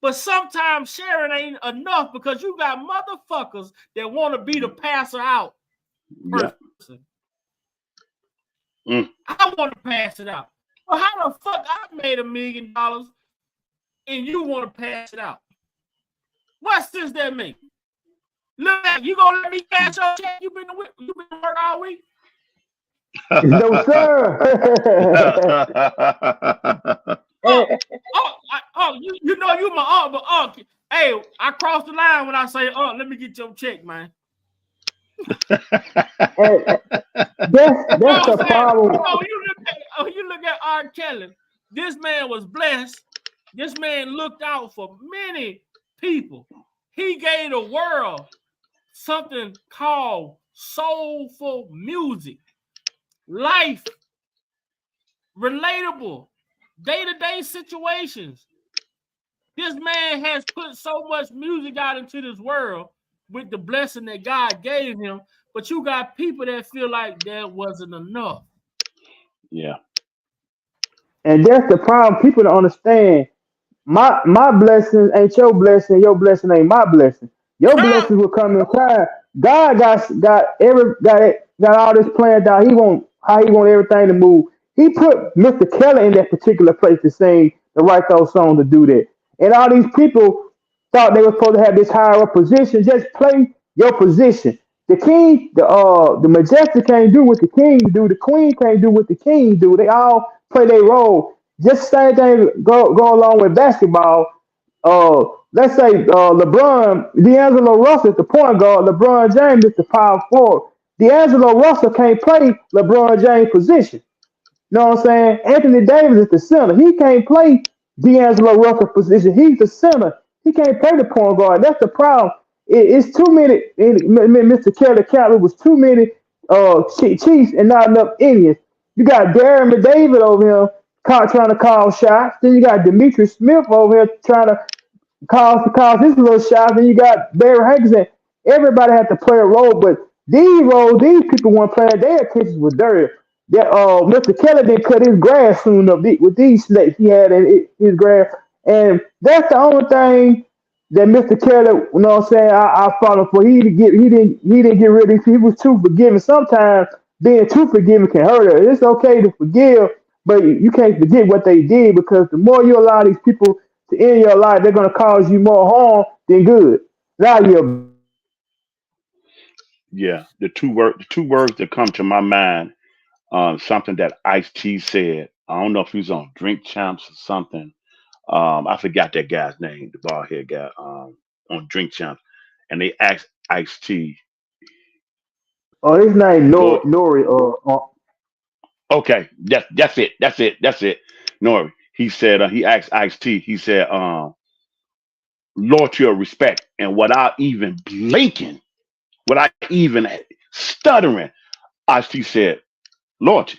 But sometimes sharing ain't enough because you got motherfuckers that want to be the passer out person. I want to pass it out. Well, how the fuck I made $1 million and you want to pass it out? What sense that make? Look, you gonna let me cash your check? You been to work all week? No, sir. You know you my aunt, but hey, I crossed the line when I say, let me get your check, man. That's the problem. You look at R. Kelly. This man was blessed. This man looked out for many people. He gave the world something called soulful music, life, relatable, day-to-day situations. This man has put so much music out into this world with the blessing that God gave him, but you got people that feel like that wasn't enough. Yeah. And that's the problem. People don't understand. My blessings ain't your blessing. Your blessing ain't my blessing. Your blessings will come in time. God got all this planned out. How he want everything to move. He put Mr. Kelly in that particular place to sing, to write those songs, to do that. And all these people thought they were supposed to have this higher up position. Just play your position. The king, the majestic can't do what the king do. The queen can't do what the king do. They all play their role. Just same thing go along with basketball. Let's say D'Angelo Russell is the point guard. LeBron James is the power forward. D'Angelo Russell can't play LeBron James' position. You know what I'm saying? Anthony Davis is the center. He can't play D'Angelo Russell's position. He's the center. He can't play the point guard. That's the problem. It's too many. Mr. Kelly Cap, it was too many Chiefs and not enough Indians. You got Darren McDavid over here trying to call shots. Then you got Demetrius Smith over here trying to cause his little shots. Then you got Barry Hankerson. Everybody had to play a role, but these people weren't playing. Their attentions were dirty. That Mr. Kelly didn't cut his grass soon enough with these snakes he had in his grass, and that's the only thing that Mr. Kelly, you know what I'm saying, I fought him for. He didn't get rid of these. He was too forgiving. Sometimes being too forgiving can hurt her. It's okay to forgive, but you can't forget what they did, because the more you allow these people to end your life, they're gonna cause you more harm than good. Now you Yeah, the two words that come to my mind, something that Ice-T said. I don't know if he was on Drink Champs or something. I forgot that guy's name, the bald head guy, on Drink Champs, and they asked Ice-T, his name Lord, Nori. okay, that's it. Nori. He said he asked Ice-T. He said, loyalty or respect, and without even blinking, without even stuttering, Ice-T said loyalty,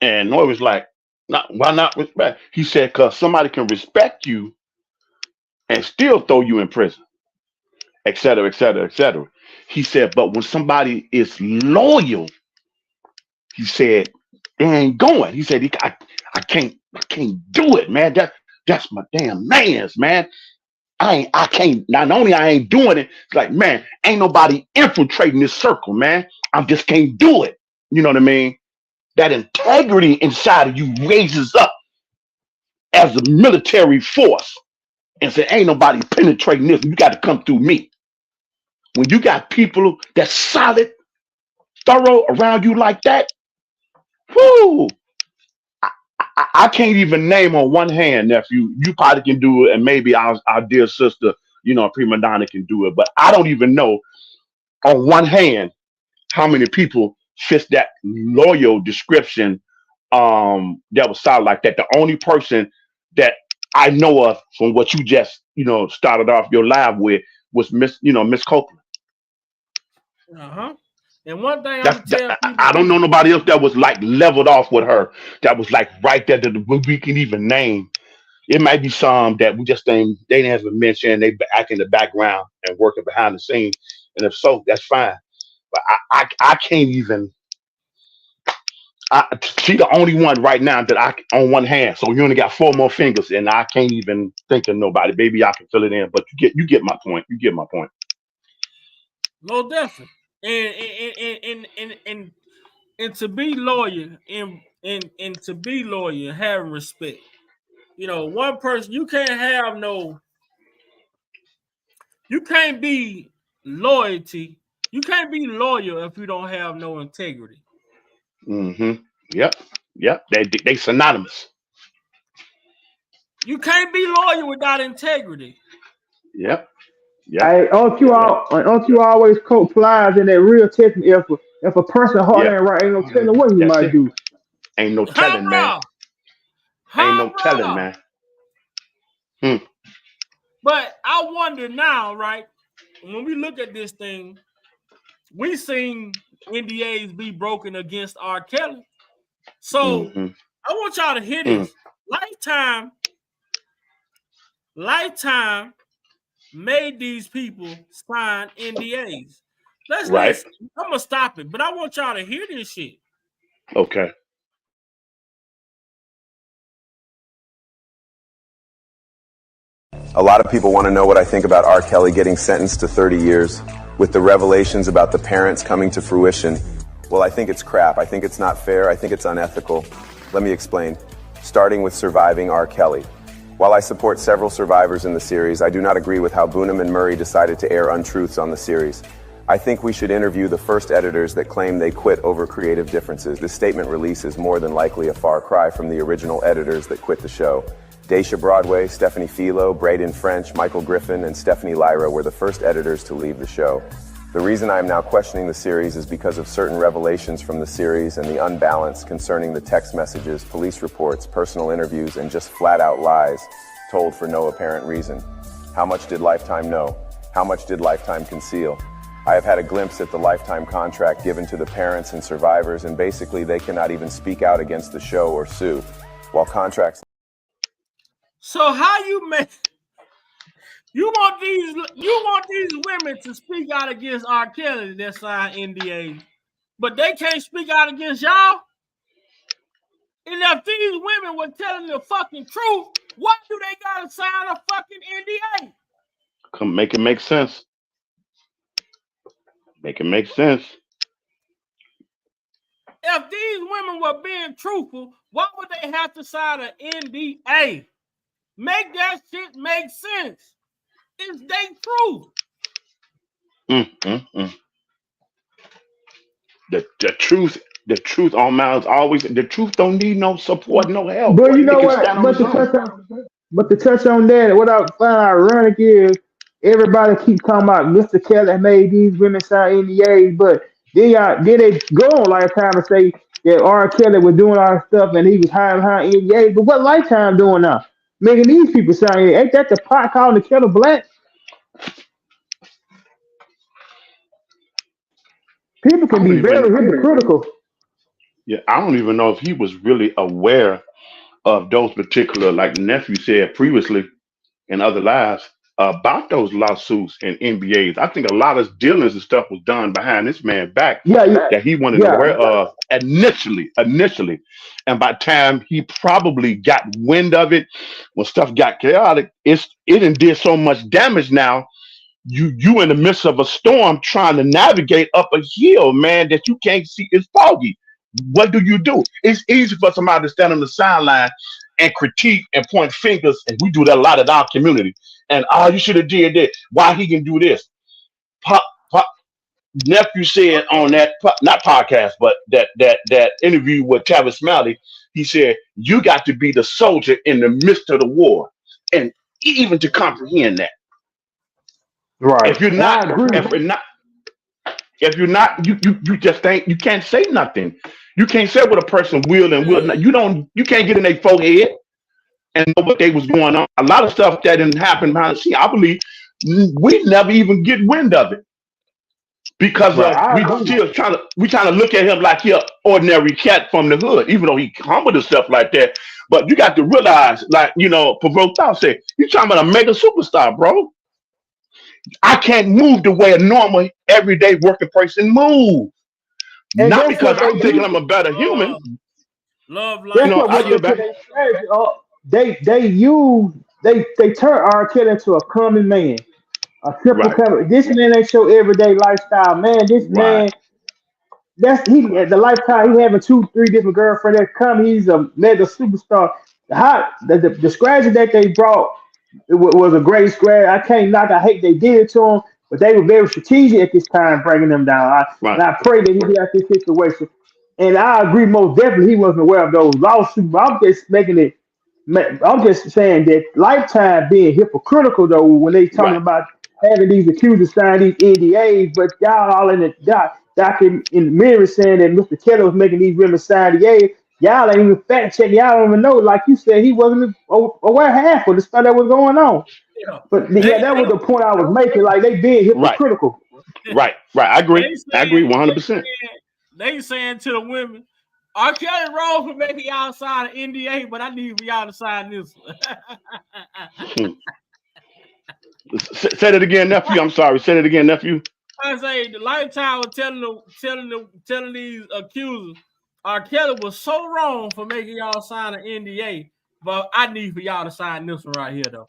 and Nori was like, why not respect? He said, because somebody can respect you and still throw you in prison, et cetera, et cetera, et cetera. He said, but when somebody is loyal, he said, they ain't going. He said, I can't do it, man. That's my damn man's, man. I can't, not only I ain't doing it, it's like, man, ain't nobody infiltrating this circle, man. I just can't do it. You know what I mean? That integrity inside of you raises up as a military force and say, ain't nobody penetrating this. You got to come through me. When you got people that's solid, thorough around you like that, whoo, I can't even name on one hand, nephew. You probably can do it, and maybe our dear sister, Prima Donna can do it, but I don't even know on one hand how many people fits that loyal description that was solid like that. The only person that I know of from what you just, started off your live with was Miss Copeland. And one thing I'm telling people, I don't know nobody else that was like leveled off with her. That was like right there that we can even name. It might be some that we just they didn't have mention. They act in the background and working behind the scenes. And if so, that's fine. But I can't even. She the only one right now that I on one hand. So you only got 4 more fingers, and I can't even think of nobody. Maybe I can fill it in, but you get my point. You get my point. No, definitely. And to be loyal and to be loyal, having respect. One person you can't be loyalty. You can't be loyal if you don't have no integrity. Mm-hmm. Yep. They synonymous. You can't be loyal without integrity. Yep. Hey, don't you always quote flies in that real testing? If a person heart ain't right, ain't no telling what he might do. Ain't no telling, man. Ain't no telling, man. But I wonder now, right? When we look at this thing, we seen NDAs be broken against R. Kelly. So I want y'all to hear this. Lifetime made these people sign NDAs. Let's listen. I'm gonna stop it, but I want y'all to hear this shit. Okay. A lot of people want to know what I think about R. Kelly getting sentenced to 30 years with the revelations about the parents coming to fruition. Well, I think it's crap. I think it's not fair. I think it's unethical. Let me explain. Starting with surviving R. Kelly. While I support several survivors in the series, I do not agree with how Boonham and Murray decided to air untruths on the series. I think we should interview the first editors that claim they quit over creative differences. This statement release is more than likely a far cry from the original editors that quit the show. Daisha Broadway, Stephanie Filo, Braden French, Michael Griffin, and Stephanie Lyra were the first editors to leave the show. The reason I am now questioning the series is because of certain revelations from the series and the unbalance concerning the text messages, police reports, personal interviews, and just flat-out lies told for no apparent reason. How much did Lifetime know? How much did Lifetime conceal? I have had a glimpse at the Lifetime contract given to the parents and survivors, and basically they cannot even speak out against the show or sue. While contracts... So how you make... You want these women to speak out against R. Kelly that signed NDA, but they can't speak out against y'all? And if these women were telling the fucking truth, why do they gotta sign a fucking NDA? Come make it make sense. Make it make sense. If these women were being truthful, why would they have to sign an NDA? Make that shit make sense. It's their truth. The truth on mouths always. The truth don't need no support, no help. But you know what? But to touch on that, what I find ironic is everybody keep talking about Mr. Kelly made these women sign NDAs, but then they go on Lifetime and say that R. Kelly was doing all this stuff and he was hiring NDAs. But what Lifetime doing now? Making these people sign it. Ain't that the pot calling the kettle black? People can be very hypocritical. Yeah, I don't even know if he was really aware of those particular, like the nephew said previously in other lives, about those lawsuits and NBAs. I think a lot of dealings and stuff was done behind this man's back that he wanted to aware of initially. And by the time he probably got wind of it, when stuff got chaotic, it did so much damage now. You in the midst of a storm trying to navigate up a hill, man, that you can't see. It's foggy. What do? It's easy for somebody to stand on the sideline and critique and point fingers, and we do that a lot in our community. And you should have did that. Why he can do this? Nephew said on that not podcast, but that interview with Travis Smiley, he said you got to be the soldier in the midst of the war, and even to comprehend that. Right. If you're not, you just ain't. You can't say nothing. You can't say what a person will and will not. You can't get in their forehead and know what they was going on. A lot of stuff that didn't happen behind the scene, I believe we never even get wind of it because we trying to look at him like he an ordinary cat from the hood, even though he humbled and stuff like that. But you got to realize, like Provoked Thought said, you're talking about a mega superstar, bro. I can't move the way a normal, everyday working person move. And not because I'm thinking I'm a better human. Love life. They turn R. Kelly into a common man, a simple common. This man ain't your everyday lifestyle, man. This man, the lifetime he having 2-3 different girlfriends that come. He's a mega superstar. The strategy that they brought. It was a great square. I can't knock. I hate they did it to him, but they were very strategic at this time, bringing them down. And I pray that he got this situation. And I agree, most definitely, he wasn't aware of those lawsuits. I'm just making it. I'm just saying that Lifetime being hypocritical though when they talking about having these accusers sign these NDAs, but y'all all in the doc in the mirror saying that Mr. Kelly was making these women sign NDAs. Y'all ain't even fact check. Y'all don't even know. Like you said, he wasn't aware half of the stuff that was going on. Yeah. But that was the point I was making. Like they being hypocritical. Right. I agree. I agree 100%. They saying to the women, R. Kelly wrong for making y'all sign an NDA, but I need for y'all to sign this. Say it again, nephew. I'm sorry. Say it again, nephew. I say the Lifetime was telling these accusers. R. Kelly was so wrong for making y'all sign an NDA, but I need for y'all to sign this one right here, though.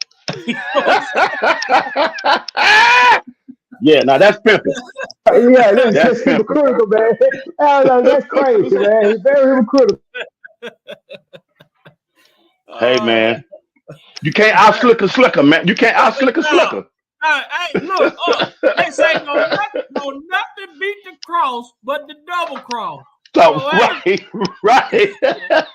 Yeah, now that's pimping. Yeah, that's hypocritical, man. That's crazy, man. He's very hypocritical. Hey, man. You can't out slicker, man. You can't out slicker. Hey, look, they say no nothing beat the cross but the double cross. So, So, right. hey, that's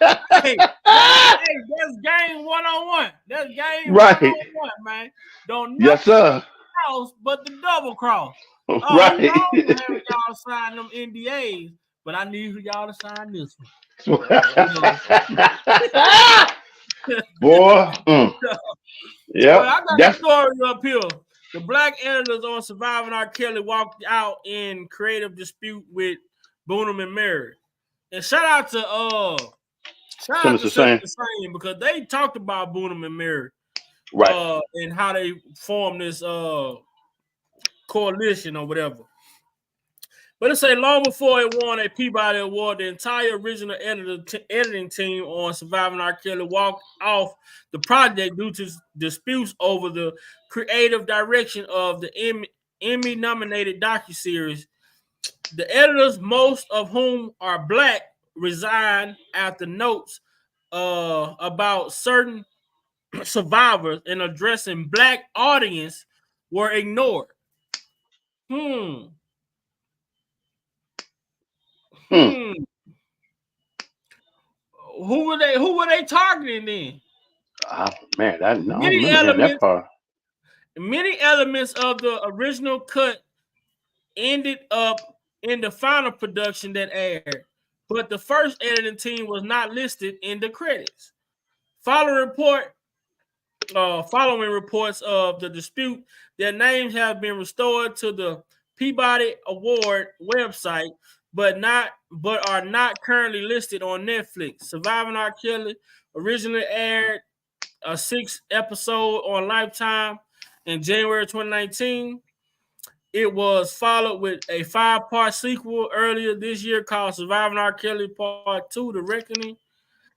game 101. That's game Right. 101, man. Don't Yes, nothing sir. cross but the double cross. Right. You know, I'm having y'all sign them NDAs, but I need y'all to sign this one. Boy. Yeah. Well, I got a story up here. The black editors on Surviving R. Kelly walked out in creative dispute with Boonham and Mary. And shout out to Same because they talked about Boonham and Mary, right, and how they formed this coalition or whatever. But it say long before it won a Peabody Award, the entire original editing team on Surviving R. Kelly walked off the project due to disputes over the creative direction of the Emmy-nominated docuseries. The editors, most of whom are black, resigned after notes about certain survivors and addressing black audience were ignored. Who were they targeting then? Man, I don't remember that part. Many elements of the original cut ended up in the final production that aired, but the first editing team was not listed in the credits. Following reports of the dispute, their names have been restored to the Peabody Award website, but are not currently listed on Netflix. Surviving R. Kelly originally aired a 6th episode on Lifetime in January 2019. It was followed with a 5-part sequel earlier this year called Surviving R. Kelly Part 2, The Reckoning.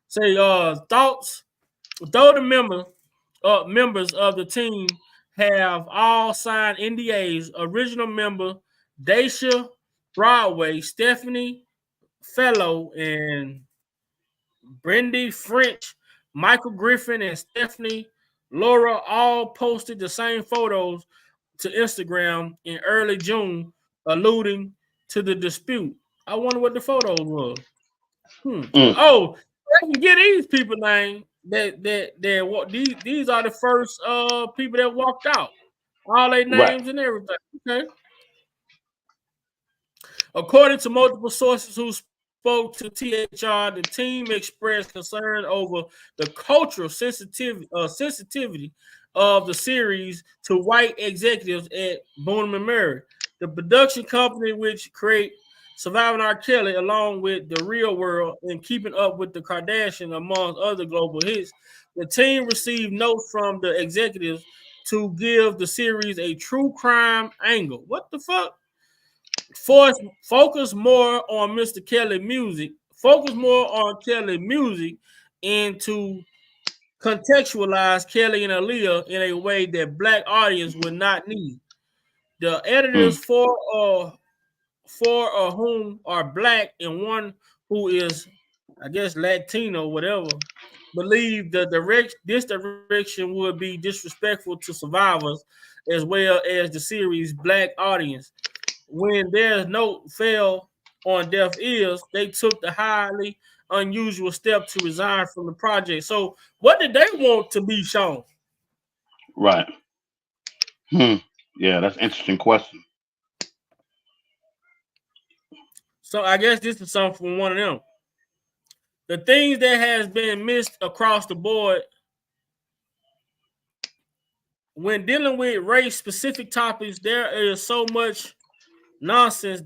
Say thoughts. Though the members of the team have all signed NDAs, original member Daisha Broadway, Stephanie Fellow, and Brendy French, Michael Griffin, and Stephanie Laura all posted the same photos to Instagram in early June, alluding to the dispute. I wonder what the photos were. Oh, I can get these people names. These are the first people that walked out. All their names and everything. Okay. According to multiple sources who spoke to THR, the team expressed concern over the cultural sensitivity of the series to white executives at Boonham and Mary. The production company, which create Surviving R. Kelly, along with The Real World and Keeping Up with the Kardashians, among other global hits, the team received notes from the executives to give the series a true crime angle. What the fuck? Focus more on Mr. Kelly music. Focus more on Kelly music and to contextualize Kelly and Aaliyah in a way that black audience would not need. The editors for whom are black and one who is, I guess, Latino, whatever, believe that this direction would be disrespectful to survivors as well as the series' black audience. When their note fell on deaf ears, they took the highly unusual step to resign from the project. So, what did they want to be shown? Right. Yeah, that's an interesting question. So, I guess this is something from one of them. The things that has been missed across the board when dealing with race-specific topics, there is so much nonsense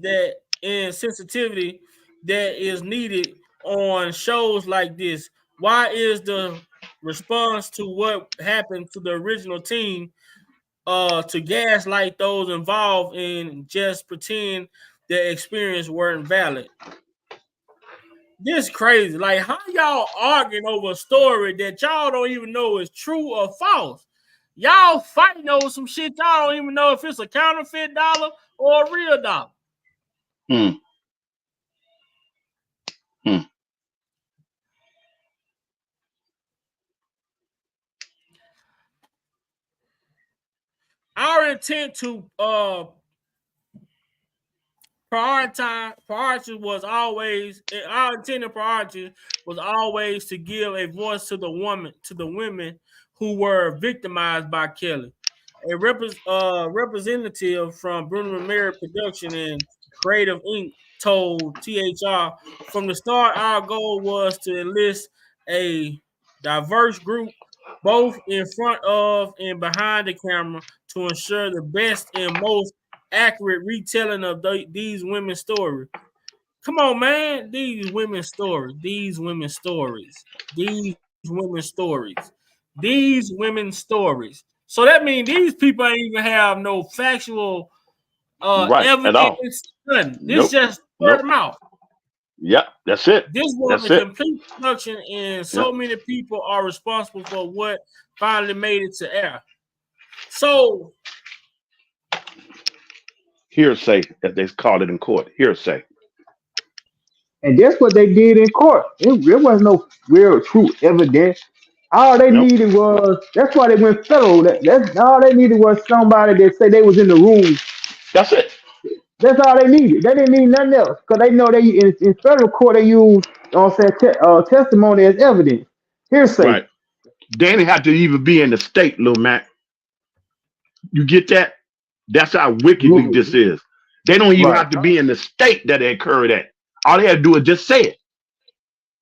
and sensitivity that is needed on shows like this. Why is the response to what happened to the original team to gaslight those involved and just pretend their experience weren't valid? This crazy. Like, how y'all arguing over a story that y'all don't even know is true or false? Y'all fighting over some shit y'all don't even know if it's a counterfeit dollar or a real dollar. our intent to priority was always our intent and priority was always to give a voice to the women who were victimized by Kelly. A representative from Bruno Mary Production and Creative Inc. told THR from the start our goal was to enlist a diverse group both in front of and behind the camera to ensure the best and most accurate retelling of these women's stories. Come on, man. These women's stories. These women's stories. These women's stories. These women's stories. So that means these people ain't even have no factual Right at all. evidence. Nothing. This Nope. just word of mouth. Yep, that's it. This was That's a it. complete production, and so many people are responsible for what finally made it to air. So Hearsay, as they call it in court. Hearsay. And that's what they did in court. There was no real true evidence. All they Nope. needed was that's why they went federal. That's all they needed was somebody that say they was in the room. That's it. That's all they needed. They didn't need nothing else because they know they in federal court they use testimony as evidence. Hearsay. Right. They didn't have to even be in the state, little Mac. You get that? That's how wickedly this is. They don't even have to be in the state that they occurred at. All they have to do is just say it.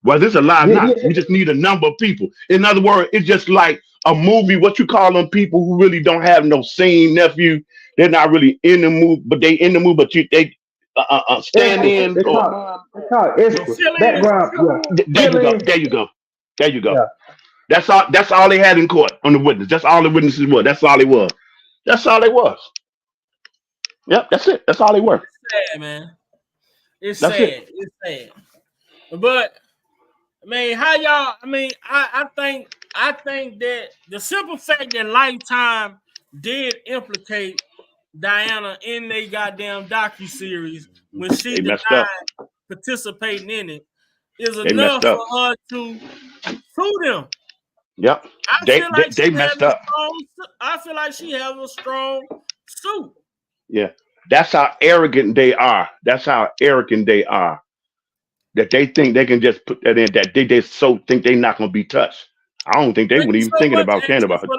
Whether it's a lie or not, you just need a number of people. In other words, it's just like a movie. What you call them people who really don't have no scene, nephew. They're not really in the movie, but they in the movie. But they stand in. They call it background. Yeah. There you go. Yeah. That's all. That's all they had in court on the witness. That's all the witnesses were. That's all they was. That's all they was. Yep. That's it. That's all they were. It's sad, man. It's sad. It's sad. But I mean, how y'all? I mean, I think that the simple fact that Lifetime did implicate Diana in their goddamn docuseries when she denied participating in it is enough for her to sue them. Yep. They messed up. I feel like she has a strong suit. Yeah. That's how arrogant they are. That's how arrogant they are. That they think they can just put that in, that they just so think they're not going to be touched. I don't think they were even thinking about caring about it.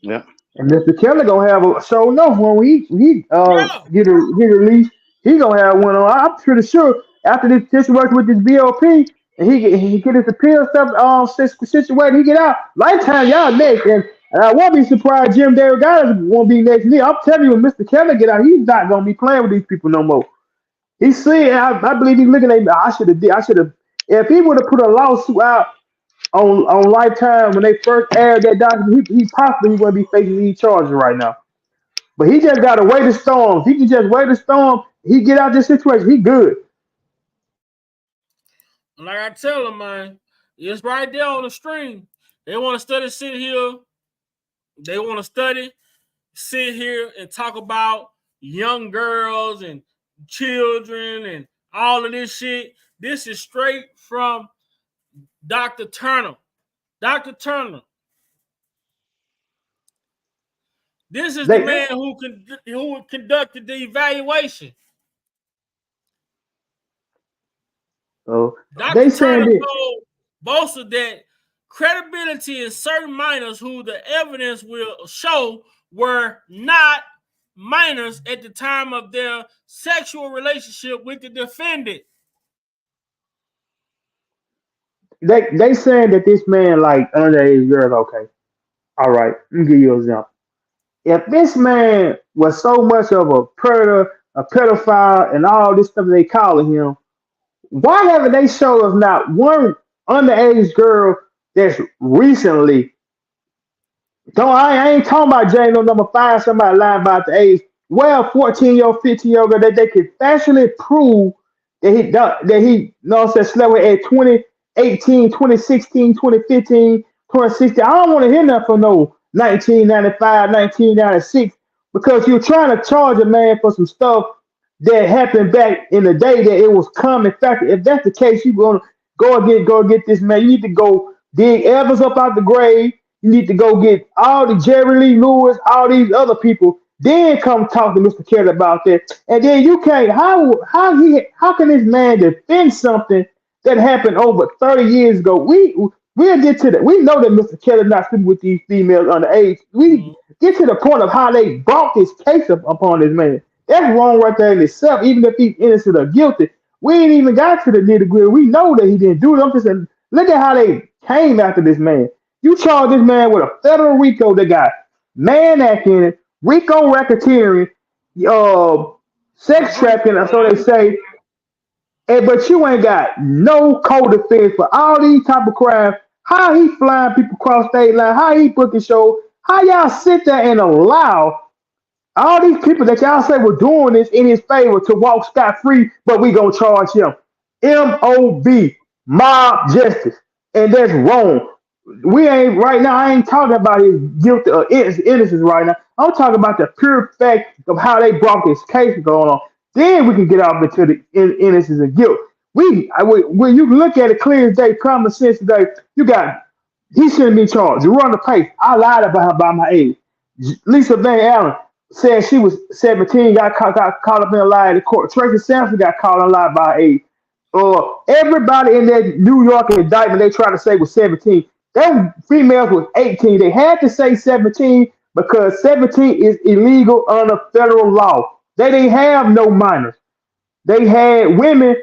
Yeah. And Mr. Kelly gonna have a show enough when he get released. He gonna have one on. I'm pretty sure after this situation with this BOP and he get his appeal stuff situated, he get out. Lifetime, y'all next, and I won't be surprised Jim Delgado won't be next year. I'm telling you, when Mr. Kelly get out, he's not gonna be playing with these people no more. He's seeing. I believe he's looking at. I should have. If he would have put a lawsuit out on Lifetime when they first aired that document, he possibly wouldn't be facing these charges right now. But he just got to wait the storm. If he can just wait the storm, he get out this situation. He good. Like I tell him, man, it's right there on the stream. They want to study, sit here. They want to study, sit here and talk about young girls and children and all of this shit. This is straight from Dr. Turner. Dr. Turner. This is the man who conducted the evaluation. Dr. Turner told Bosa that credibility in certain minors who the evidence will show were not minors at the time of their sexual relationship with the defendant. They saying that this man like underage girls. Okay, all right. Let me give you an example. If this man was so much of a predator, a pedophile, and all this stuff they calling him, why haven't they showed us not one underage girl that's recently? I ain't talking about Jane no number 5, somebody lying about the age. Well, 14-year-old, 15-year-old girl that they could factually prove that he slept with at 2018, 2016, 2015, 2016. I don't want to hear nothing from no 1995, 1996, because you're trying to charge a man for some stuff that happened back in the day that it was common fact. If that's the case, you're gonna go get this man. You need to go dig evidence up out the grave. You need to go get all the Jerry Lee Lewis, all these other people. Then come talk to Mr. Kelly about that. And then you can't. How can this man defend something that happened over 30 years ago? We'll get to that. We know that Mr. Kelly not sleeping with these females underage. We get to the point of how they brought this case up upon this man. That's wrong right there in itself. Even if he's innocent or guilty, we ain't even got to the nitty gritty. We know that he didn't do it. I'm just saying, look at how they came after this man. You charge this man with a federal RICO that got man act in it, RICO racketeering, sex trafficking, or so they say. But you ain't got no code defense for all these type of crimes. How he flying people across state line? How he booking shows? How y'all sit there and allow all these people that y'all say were doing this in his favor to walk scot free, but we gonna charge him MOB, mob justice, and that's wrong. We ain't right now. I ain't talking about his guilt or innocence right now. I'm talking about the pure fact of how they brought this case going on. Then we can get off into the innocence and guilt. When you look at it clear as day, common sense today, you got he shouldn't be charged. You run the pace. I lied about my age. Lisa Van Allen said she was 17, got caught up in a lie in the court. Tracy Sampson got caught in a lie by age. Everybody in that New York indictment they tried to say was 17. Them females was 18. They had to say 17 because 17 is illegal under federal law. They didn't have no minors. They had women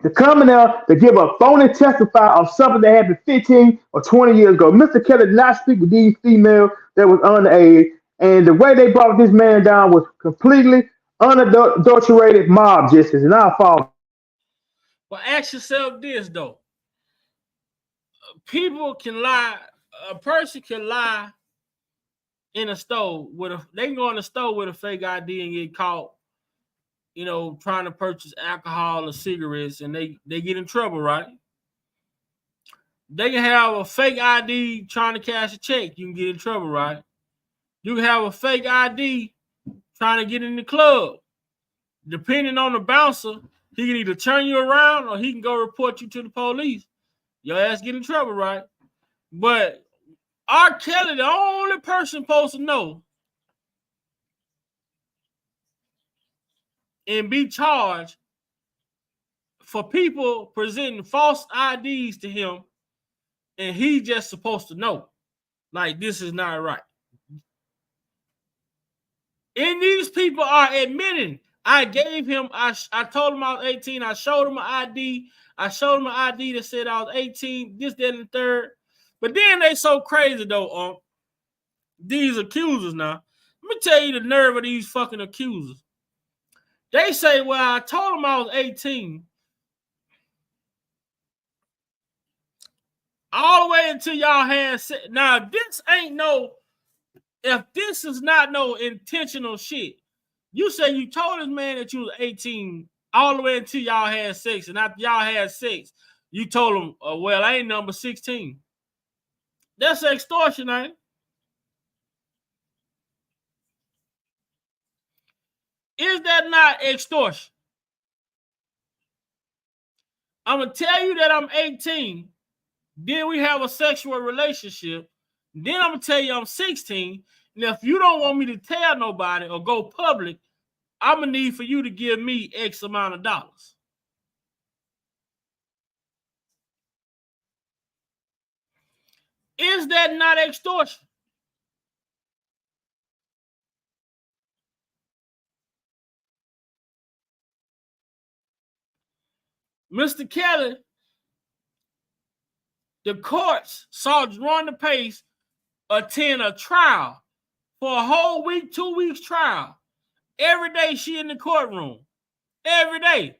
to come in there to give a phony testify of something that happened 15 or 20 years ago. Mr. Kelly did not speak with these females that was underage, and the way they brought this man down was completely unadulterated mob justice, and I'll follow. But ask yourself this, though. People can lie. A person can lie in a store they can go in a store with a fake ID and get caught, trying to purchase alcohol or cigarettes, and they get in trouble, right? They can have a fake ID trying to cash a check. You can get in trouble, right? You can have a fake ID trying to get in the club. Depending on the bouncer, he can either turn you around or he can go report you to the police. Your ass get in trouble, right? But R. Kelly, the only person supposed to know and be charged for people presenting false IDs to him, and he just supposed to know, like, this is not right. And these people are admitting, I told him I was 18, I showed him an ID, that said I was 18, this, that, and the third. But then they so crazy, though, these accusers now. Let me tell you the nerve of these fucking accusers. They say, well, I told them I was 18 all the way until y'all had sex. Now, if this is not no intentional shit, you say you told this man that you was 18 all the way until y'all had sex, and after y'all had sex, you told him, well, I ain't number 16. That's extortion, ain't it? Is that not extortion? I'm going to tell you that I'm 18. Then we have a sexual relationship. Then I'm going to tell you I'm 16. And if you don't want me to tell nobody or go public, I'm going to need for you to give me X amount of dollars. Is that not extortion? Mr. Kelly, the courts saw Rhonda Pace attend a trial for a whole week, 2 weeks trial. Every day she in the courtroom. Every day.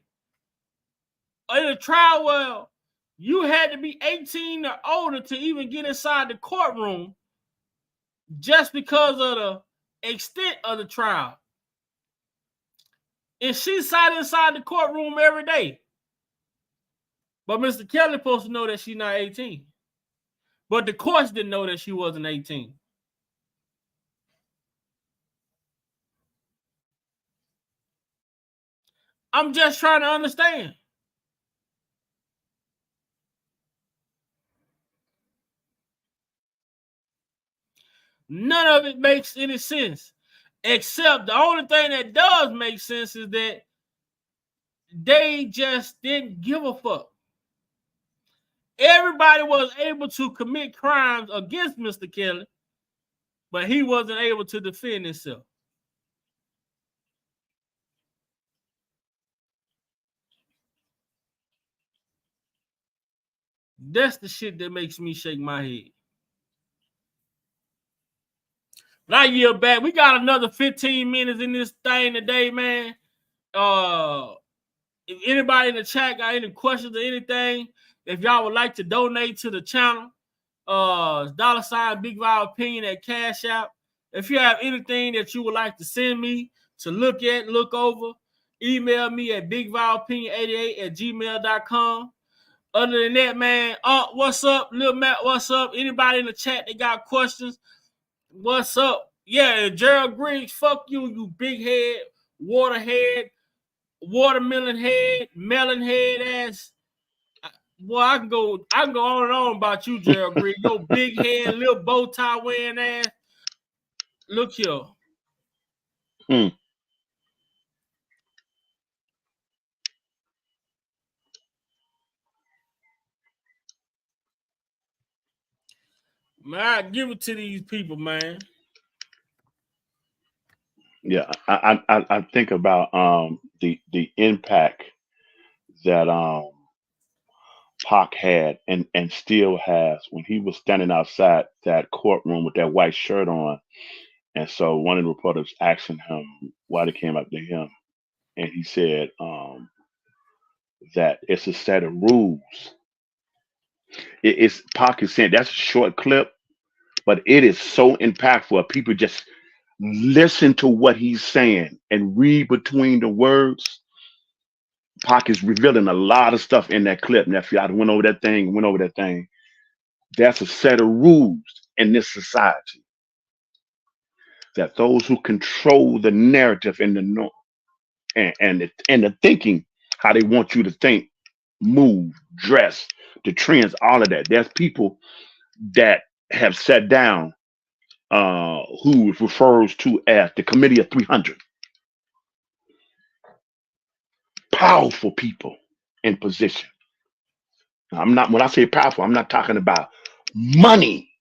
In a trial where you had to be 18 or older to even get inside the courtroom just because of the extent of the trial. And she sat inside the courtroom every day. But Mr. Kelly supposed to know that she's not 18. But the courts didn't know that she wasn't 18. I'm just trying to understand. None of it makes any sense. Except the only thing that does make sense is that they just didn't give a fuck. Everybody was able to commit crimes against Mr. Kelly, but he wasn't able to defend himself. That's the shit that makes me shake my head. But I yield back. We got another 15 minutes in this thing today, man. If anybody in the chat got any questions or anything, if y'all would like to donate to the channel, $ Big Vibe Opinion at Cash App. If you have anything that you would like to send me to look at, look over, email me at bigvibeopinion88@gmail.com. Other than that, man, what's up? Lil Matt, what's up? Anybody in the chat that got questions? What's up? Yeah, Gerald Griggs, fuck you, you big head, waterhead, watermelon head, melon head ass. Boy, I can go on and on about you, Gerald Griggs. Your big head, little bow tie wearing ass. Look here. Man, I give it to these people, man. Yeah, I think about the impact that Pac had and still has when he was standing outside that courtroom with that white shirt on. And so one of the reporters asking him why they came up to him, and he said that it's a set of rules. It's Pac is saying that's a short clip, but it is so impactful. People just listen to what he's saying and read between the words. Pac is revealing a lot of stuff in that clip. Nephew, I went over that thing. That's a set of rules in this society. That those who control the narrative and the and the thinking, how they want you to think, move, dress, the trends, all of that. There's people that have sat down who refers to as the Committee of 300. Powerful people in position. When I say powerful, I'm not talking about money.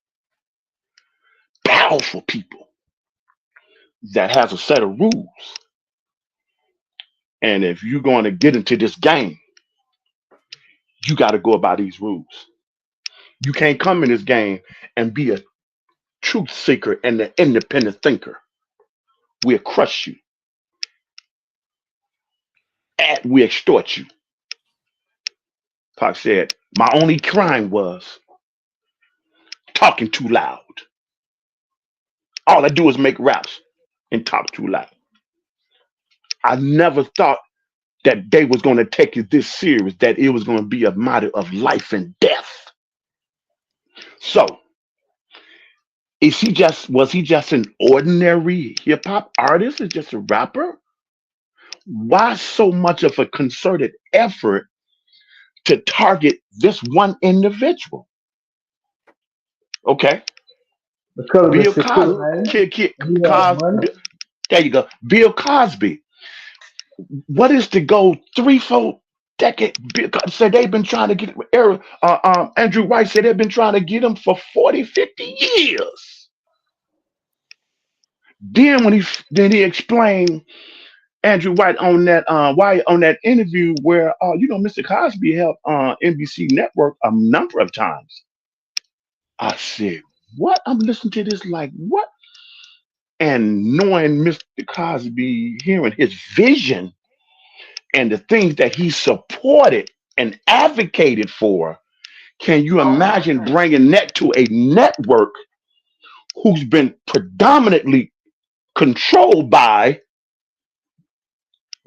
Powerful people that has a set of rules. And if you're going to get into this game, you got to go by these rules. You can't come in this game and be a truth seeker and an independent thinker. We'll crush you. And we extort you. Pac said, my only crime was talking too loud. All I do is make raps and talk too loud. I never thought that they was going to take it this serious, that it was going to be a matter of life and death. So, was he just an ordinary hip hop artist? Is just a rapper? Why so much of a concerted effort to target this one individual? Okay. Because Bill Cosby. There you go. Bill Cosby. What is to go 3-4 decades? Said they've been trying to get Andrew White said they've been trying to get him for 40, 50 years. Then when he explained Andrew White on that interview where Mr. Cosby helped NBC Network a number of times. I said, what? I'm listening to this like what? And knowing Mr. Cosby, hearing his vision and the things that he supported and advocated for, can you imagine bringing that to a network who's been predominantly controlled by,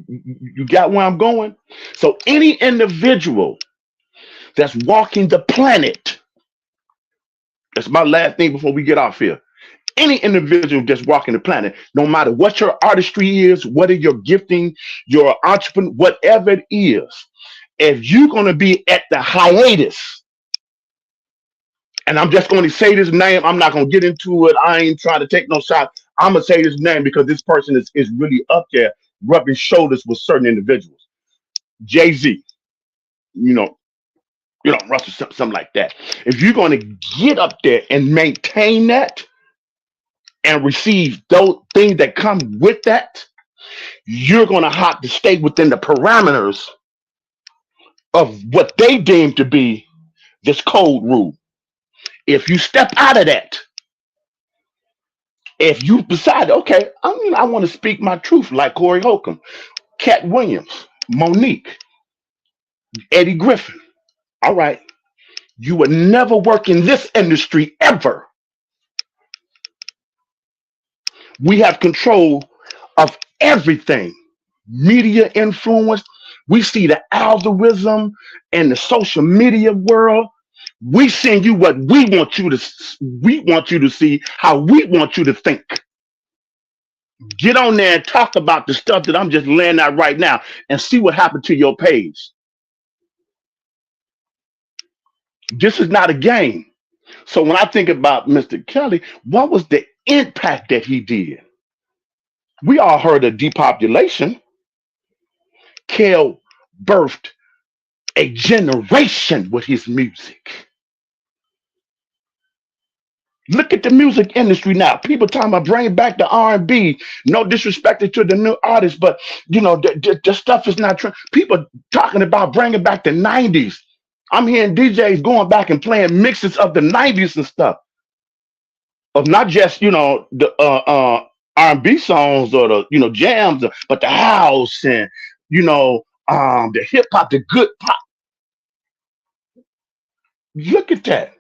you got where I'm going? So any individual that's walking the planet, that's my last thing before we get off here. Any individual just walking the planet, no matter what your artistry is, what are your gifting, your entrepreneur, whatever it is, if you're going to be at the hiatus And I'm just going to say this name. I'm not going to get into it. I ain't trying to take no shot. I'm going to say this name because this person is really up there rubbing shoulders with certain individuals. Jay-Z, you know, Russell, something like that. If you're going to get up there and maintain that and receive those things that come with that, you're going to have to stay within the parameters of what they deem to be this code rule. If you step out of that, if you decide, okay, I want to speak my truth, like Corey Holcomb, Cat Williams, Monique, Eddie Griffin, all right, you would never work in this industry ever. We have control of everything. Media influence. We see the algorithm and the social media world. We send you what we want you to see, how we want you to think. Get on there and talk about the stuff that I'm just laying out right now and see what happened to your page. This is not a game. So when I think about Mr. Kelly, what was the impact that he did? We all heard of depopulation. Kel birthed a generation with his music. Look at the music industry now. People talking about bringing back the R&B. No disrespect to the new artists, but the stuff is not true. People talking about bringing back the 90s. I'm hearing DJs going back and playing mixes of the 90s and stuff. Of not just, the R&B songs or the, jams, but the house and, the hip hop, the good pop. Look at that.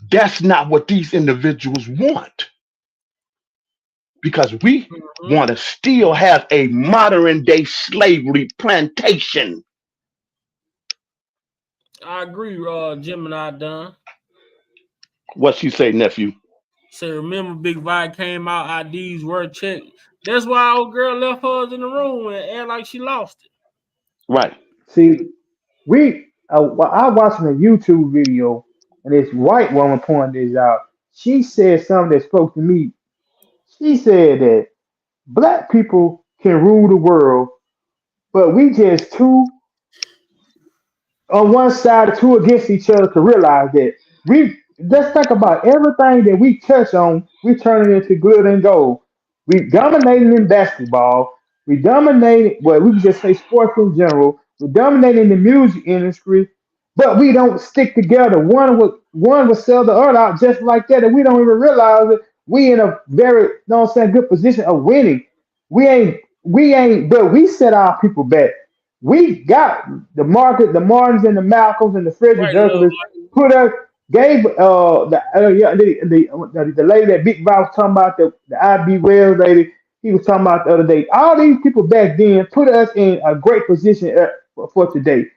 That's not what these individuals want. Because we want to still have a modern day slavery plantation. I agree, Gemini Dunn. What she say, nephew? Say, remember Big Vi came out, IDs were checked. That's why old girl left hers in the room and act like she lost it. Right. See, I watching a YouTube video, and this white woman pointed this out. She said something that spoke to me. She said that black people can rule the world, but we just too on one side or two against each other to realize that we let's think about everything that we touch on, we turn it into glitter and gold. We dominating in basketball, we dominating well, we can just say sports in general, we dominating the music industry, but we don't stick together. One would sell the other out just like that, and we don't even realize it. We in a very, good position of winning. We ain't, but we set our people back. We got the Martins and the Malcolms and the Frederick Right, love. Douglass put us gave the lady that Big Bob was talking about, the IB Wells lady, he was talking about the other day. All these people back then put us in a great position for today.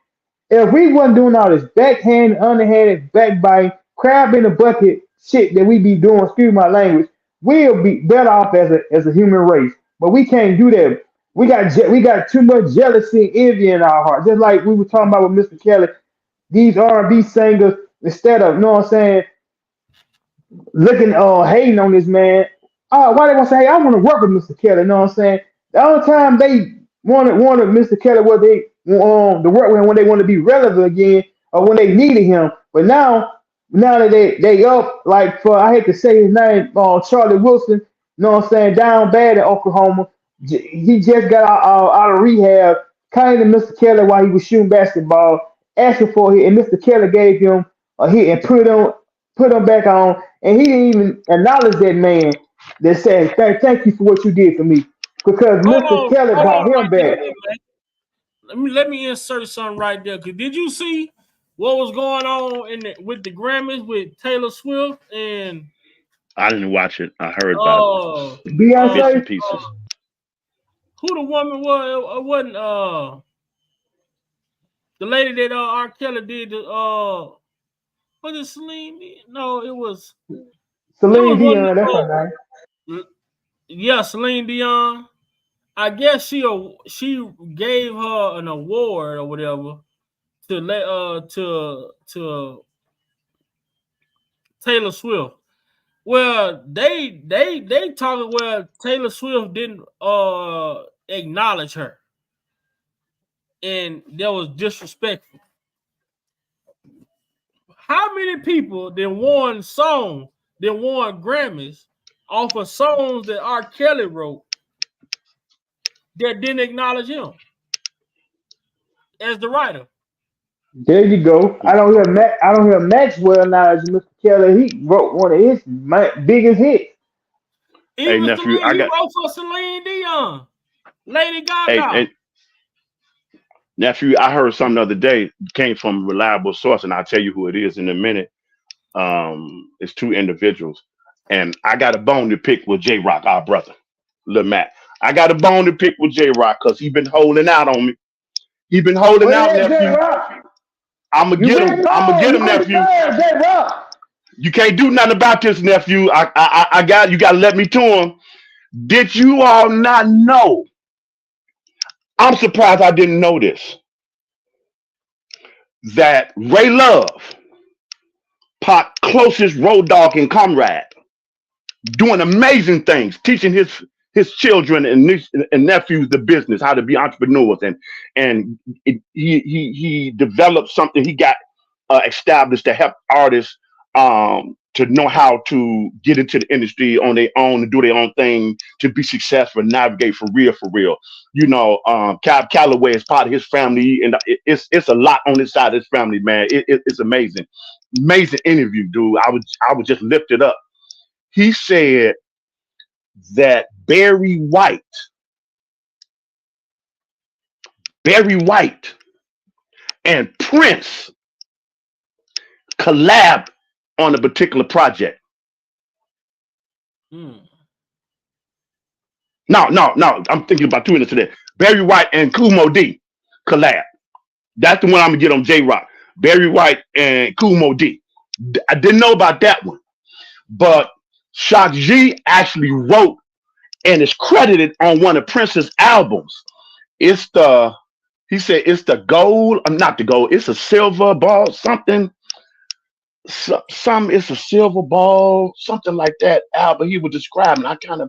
If we wasn't doing all this backhand, underhanded, backbiting, crab in the bucket shit that we be doing, excuse my language, we'll be better off as a human race. But we can't do that. We got too much jealousy and envy in our heart. Just like we were talking about with Mr. Kelly, these R&B singers, instead of, looking hating on this man. Why they want to say, hey, I want to work with Mr. Kelly, The only time they wanted Mr. Kelly was they to work with him when they want to be relevant again or when they needed him. But now that they up, like, for, I hate to say his name, Charlie Wilson, down bad in Oklahoma. He just got out of rehab, came to Mr. Kelly while he was shooting basketball, asking for a hit, and Mr. Kelly gave him a hit and put him back on, and he didn't even acknowledge that man that said, thank you for what you did for me. Because Mr. Kelly brought him back. Let me insert something right there. Cause did you see what was going on with the Grammys with Taylor Swift and? I didn't watch it. I heard about it. Beyonce bits and pieces. Who the woman was? It wasn't the lady that R. Kelly did. Was it Celine? No, it was Celine Dion. That's her name. Yeah, Celine Dion. I guess she gave her an award or whatever to Taylor Swift. Well, they talking. Well, Taylor Swift didn't acknowledge her, and that was disrespectful. How many people then won Grammys off of songs that R. Kelly wrote that didn't acknowledge him as the writer? There you go. I don't hear Maxwell now as Mr. Kelly. He wrote one of his biggest hits. He wrote for Celine Dion, Lady Gaga. Hey, nephew, I heard something the other day, came from a reliable source, and I'll tell you who it is in a minute. It's two individuals, and I got a bone to pick with J Rock, our brother, Lil Matt. I got a bone to pick with J Rock because he been holding out on me. He been holding out, nephew. I'm gonna get him, nephew. You can't do nothing about this, nephew. I got you. Got to let me to him. Did you all not know? I'm surprised I didn't know this. That Ray Love, Pac's closest road dog and comrade, doing amazing things, teaching his children and nephews the business, how to be entrepreneurs, and he developed something. He got established to help artists to know how to get into the industry on their own and do their own thing to be successful, navigate for real. You know, Cab Calloway is part of his family, and it's a lot on this side of his family, man. It's amazing interview, dude. I was just lifted up. He said that Barry White and Prince collabed on a particular project. No, I'm thinking about 2 minutes today. Barry White and Kumo D collab. That's the one I'm gonna get on J Rock. Barry White and Kumo D. I didn't know about that one, but Shock G actually wrote and is credited on one of Prince's albums. He said it's the gold. Not the gold. It's a silver ball, something. It's a silver ball, something like that album he was describing. I kind of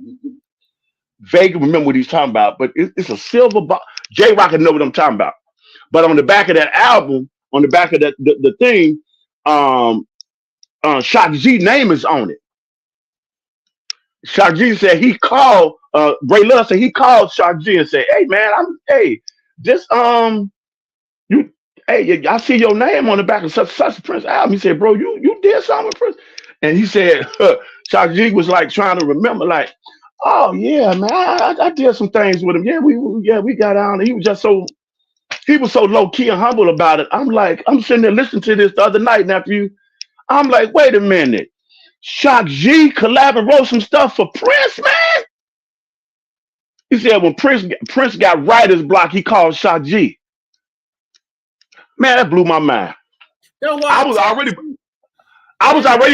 vaguely remember what he's talking about, but it's a silver ball. J Rock can know what I'm talking about. But on the back of that album, on the back of the thing, Shock G name is on it. Shock G said he called Ray Love said he called Shock G and said, "Hey man, I see your name on the back of such a Prince album." He said, "Bro, you did something with Prince?" And he said, Shock G was like trying to remember, like, "Oh yeah, man, I did some things with him. Yeah, we got on. He was so low key and humble about it." I'm sitting there listening to this the other night, nephew. I'm like, wait a minute. Shock G collab wrote some stuff for Prince, man. He said when Prince got writer's block, he called Shock G. Man, that blew my mind. I was already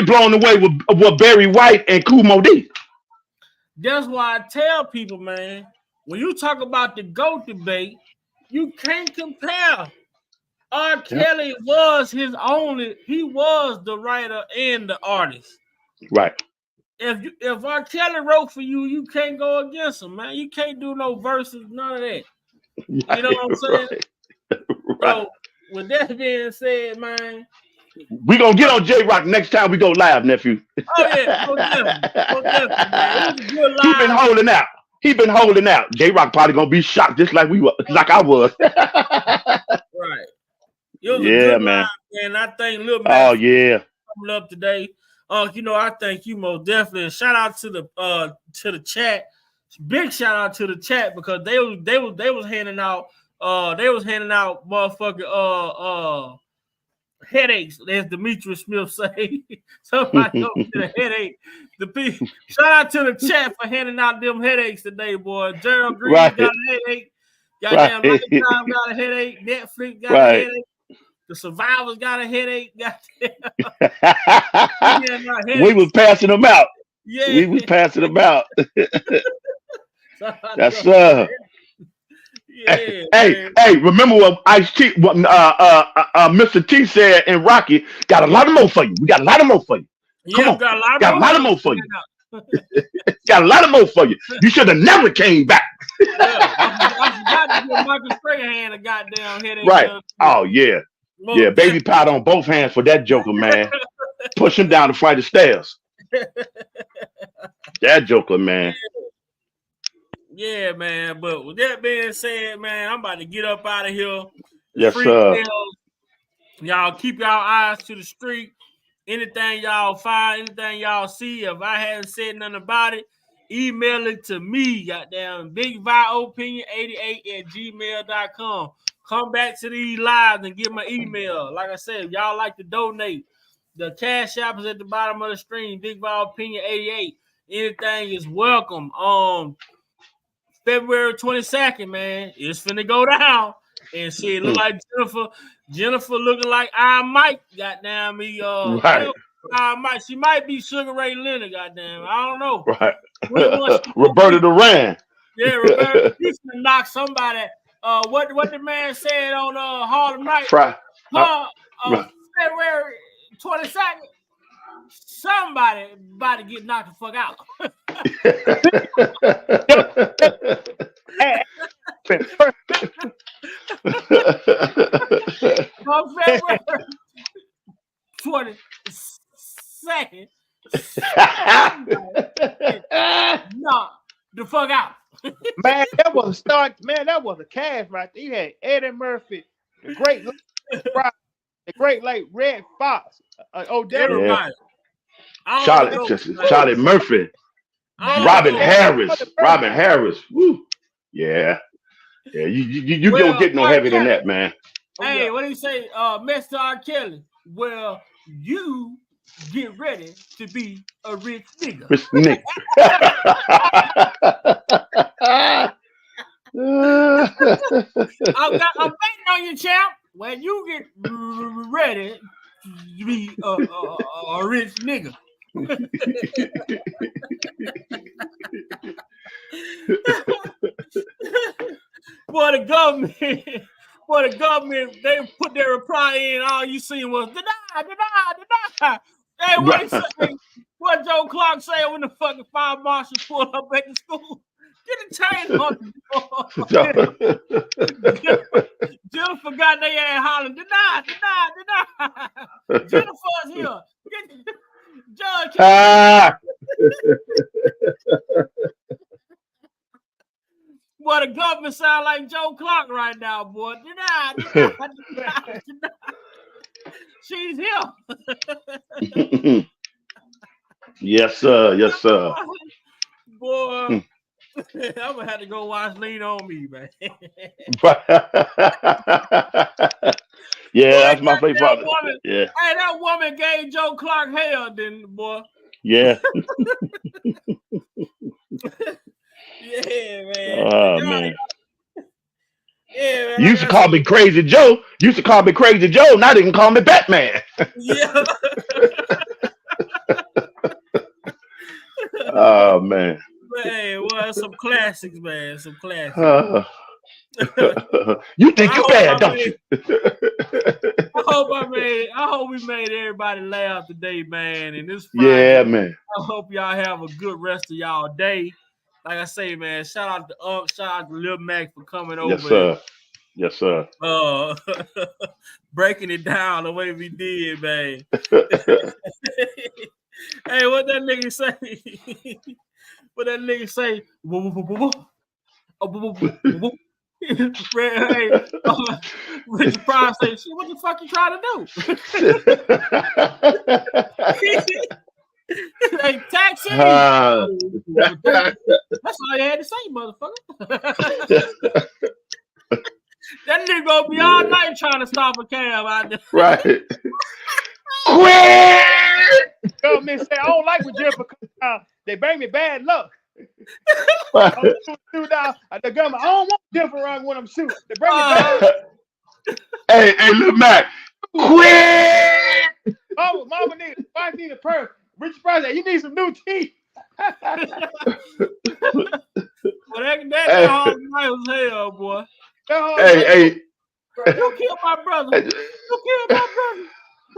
blown away with Barry White and Kumo D. That's why I tell people, man, when you talk about the GOAT debate, you can't compare. R. Kelly was he was the writer and the artist. Right. If R. Kelly wrote for you, you can't go against him, man. You can't do no verses, none of that. Right, you know what I'm saying? Right. So with that being said, man, we gonna get on J Rock next time we go live, nephew. Oh yeah, definitely, man. It was a good live. He been holding out. J Rock probably gonna be shocked just like I was. Right. It was a good man. Live, man. I think Lil Matt coming up today. I thank you most definitely. And shout out to the chat. Big shout out to the chat because they was handing out motherfucking headaches, as Demetrius Smith say. Somebody else get a headache. Shout out to the chat for handing out them headaches today, boy. Gerald Green got a headache. Goddamn Lifetime got a headache. Netflix got a headache. The Survivors got a headache. We was passing them out. Yeah. We was passing them out. That's Hey, remember what Ice-T, Mr. T said in Rocky, got a lot of more for you. We got a lot of more for you. Come on. got a lot of more for you. Got a lot of more for you. You should have never came back. I forgot to give Michael Strahan a goddamn headache. Right. Oh, yeah. Yeah, baby powder on both hands for that joker, man. Push him down the flight of stairs. That joker, man. Yeah, man. But with that being said, man, I'm about to get up out of here. Yes, sir. Y'all keep y'all eyes to the street. Anything y'all find, anything y'all see, if I haven't said nothing about it, email it to me, goddamn, bigviopinion88@gmail.com. Come back to these lives and get my email. Like I said, if y'all like to donate, the cash app is at the bottom of the screen, bigviopinion88. Anything is welcome. February 22nd, man, it's finna go down. And shit look like Jennifer looking like Iron Mike, goddamn me. Right. Iron Mike, she might be Sugar Ray Leonard, goddamn. I don't know. Right. Roberta Duran. Yeah, Roberta. He's gonna knock somebody. What the man said on Harlem Night? February 22nd. Somebody about to get knocked the fuck out. On February 22nd, knock the fuck out. Man, that was a start. Man, that was a cast right there. You had Eddie Murphy, the great late Red Fox, Odell. Yeah. Charlie Murphy, Robin Harris. Woo. Yeah. Yeah, you don't get no heavier than that, man. Hey, what do you say, Mr. R. Kelly? Well, you get ready to be a rich nigga. Rich nigga. I'm betting on you, champ. When you get ready to be a rich nigga. For the government, they put their reply in. All you seen was deny. Hey, what Joe Clark say when the fucking fire marshal pulled up at the school? Get a chain on the door. Jennifer got their ass hollering, deny. Jennifer's here. Judge. Boy, the government sound like Joe Clark right now, boy. Deny. She's here. Yes, sir. Boy, I'm gonna have to go watch Lean on Me, man. Yeah, boy, that's my favorite. Yeah. Hey, that woman gave Joe Clark hell, didn't boy? Yeah. Yeah, man. Oh, man. Yeah, man. You used to call me Crazy Joe. Now they can call me Batman. Yeah. Oh, man. Hey, well, some classics, man. Some classics. You think you're bad, don't you? I hope we made everybody laugh today, man. And this Friday, yeah, man. I hope y'all have a good rest of y'all day. Like I say, man, shout out to shout out to Lil Mac for coming over. Yes, sir. Breaking it down the way we did, man. Hey, what that nigga say? Richard Pryor say, shit, what the fuck you trying to do? Hey, taxi. That's all you had to say, motherfucker. That nigga gonna be all night trying to stop a cab out there. Right. Quit! Government say, I don't like what Jennifer comes. They bring me bad luck. The government, I don't want Jennifer around when I'm shooting. They bring me bad luck. Hey, Lil Mac, quit! Mama wife need a purse. Richard Pryor said, you need some new teeth. Well, that hard night was hell, boy. Hey. You killed my brother.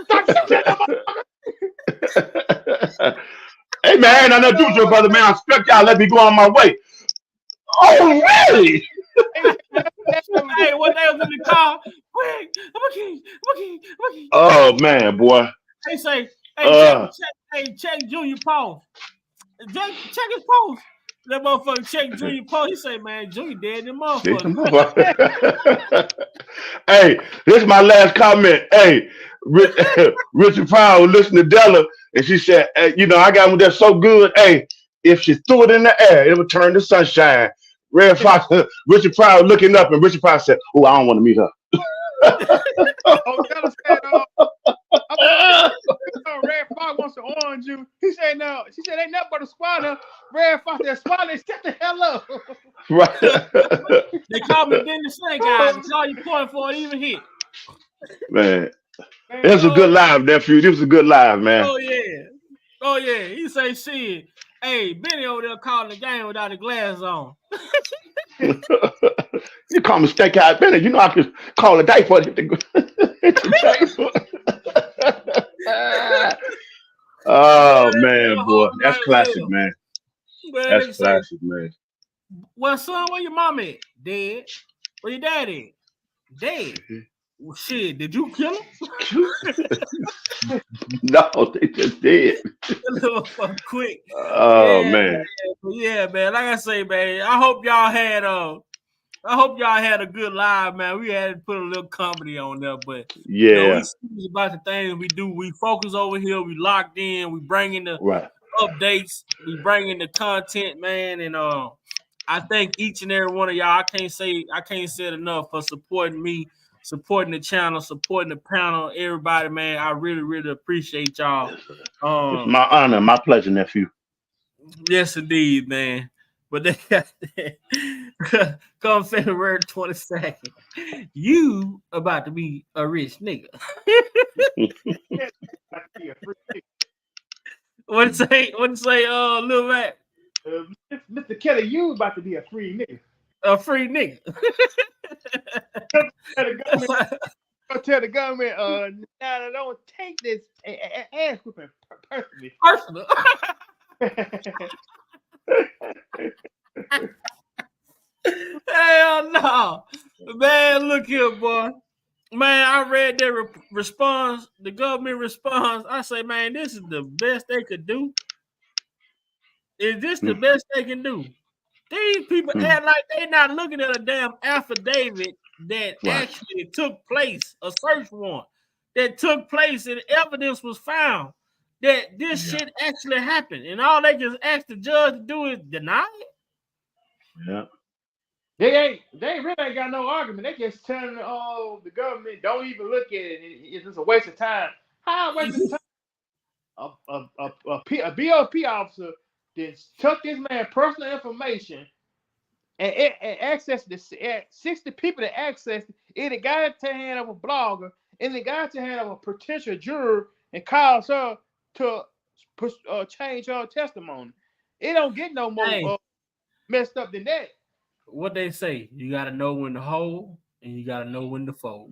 Stop shooting at Hey man, I know you with your brother, man. I expect y'all let me go on my way. Oh really? Hey, what they was in the car? Quick, I'm a king. Oh man, boy. They say, Uh check Junior Paul. Check his post. That motherfucker check Junior post. He say, man, Junior dead in the motherfucker. Hey, this is my last comment. Hey, Richard Pryor was listening to Della, and she said, hey, you know, I got one that's so good. Hey, if she threw it in the air, it would turn to sunshine. Red Fox, Richard Pryor looking up, and Richard Pryor said, oh, I don't want to meet her. Oh, Della said, Red Fox wants to orange you. He said, no. She said, ain't nothing but a swallow. Red Fox said, swallow, shut the hell up. Right. They call me Denny Snake Eyes. That's all you point for it even hit. Man, it was a good live, nephew. This was a good live, man. Oh yeah. He say, shit. Hey, Benny over there calling the game without the glass on. You call me Steak Eyes Benny. You know I could call a dice for it. Oh man, boy, that's classic, man. That's classic, man. Well, son, where your mom at? Dead. Where your dad at? Dead. Well, shit, did you kill him? No, they just did. Quick. Oh man. Yeah, man. Like I say, man, I hope y'all had a good live, man. We had to put a little comedy on there, but yeah, you know, we serious about the things we do. We focus over here. We locked in. We bring in the updates. We bring in the content, man. And I thank each and every one of y'all. I can't say it enough for supporting me, supporting the channel, supporting the panel. Everybody, man, I really, really appreciate y'all. It's my honor, my pleasure, nephew. Yes, indeed, man. But they got come February 22nd, you about to be a rich nigga. What say, Lil Mac? Mr. Kelly, you about to be a free nigga. A free nigga. Tell the government, now don't take this ass whipping personally. Hell no, man! Look here, boy. Man, I read their response. The government response. I say, man, this is the best they could do. Is this the best they can do? These people act like they not looking at a damn affidavit that actually took place, a search warrant that took place, and evidence was found that this shit actually happened, and all they just ask the judge to do is deny it. Yeah. They really ain't got no argument. They just telling the government don't even look at it. It's just a waste of time. How waste of time? A BOP officer that took this man's personal information and accessed the 60 people that accessed it. It got into the hand of a blogger and it got into the hand of a potential juror and caused her to change her testimony. It don't get no more messed up than that. What they say, you got to know when to hold and you got to know when to fold.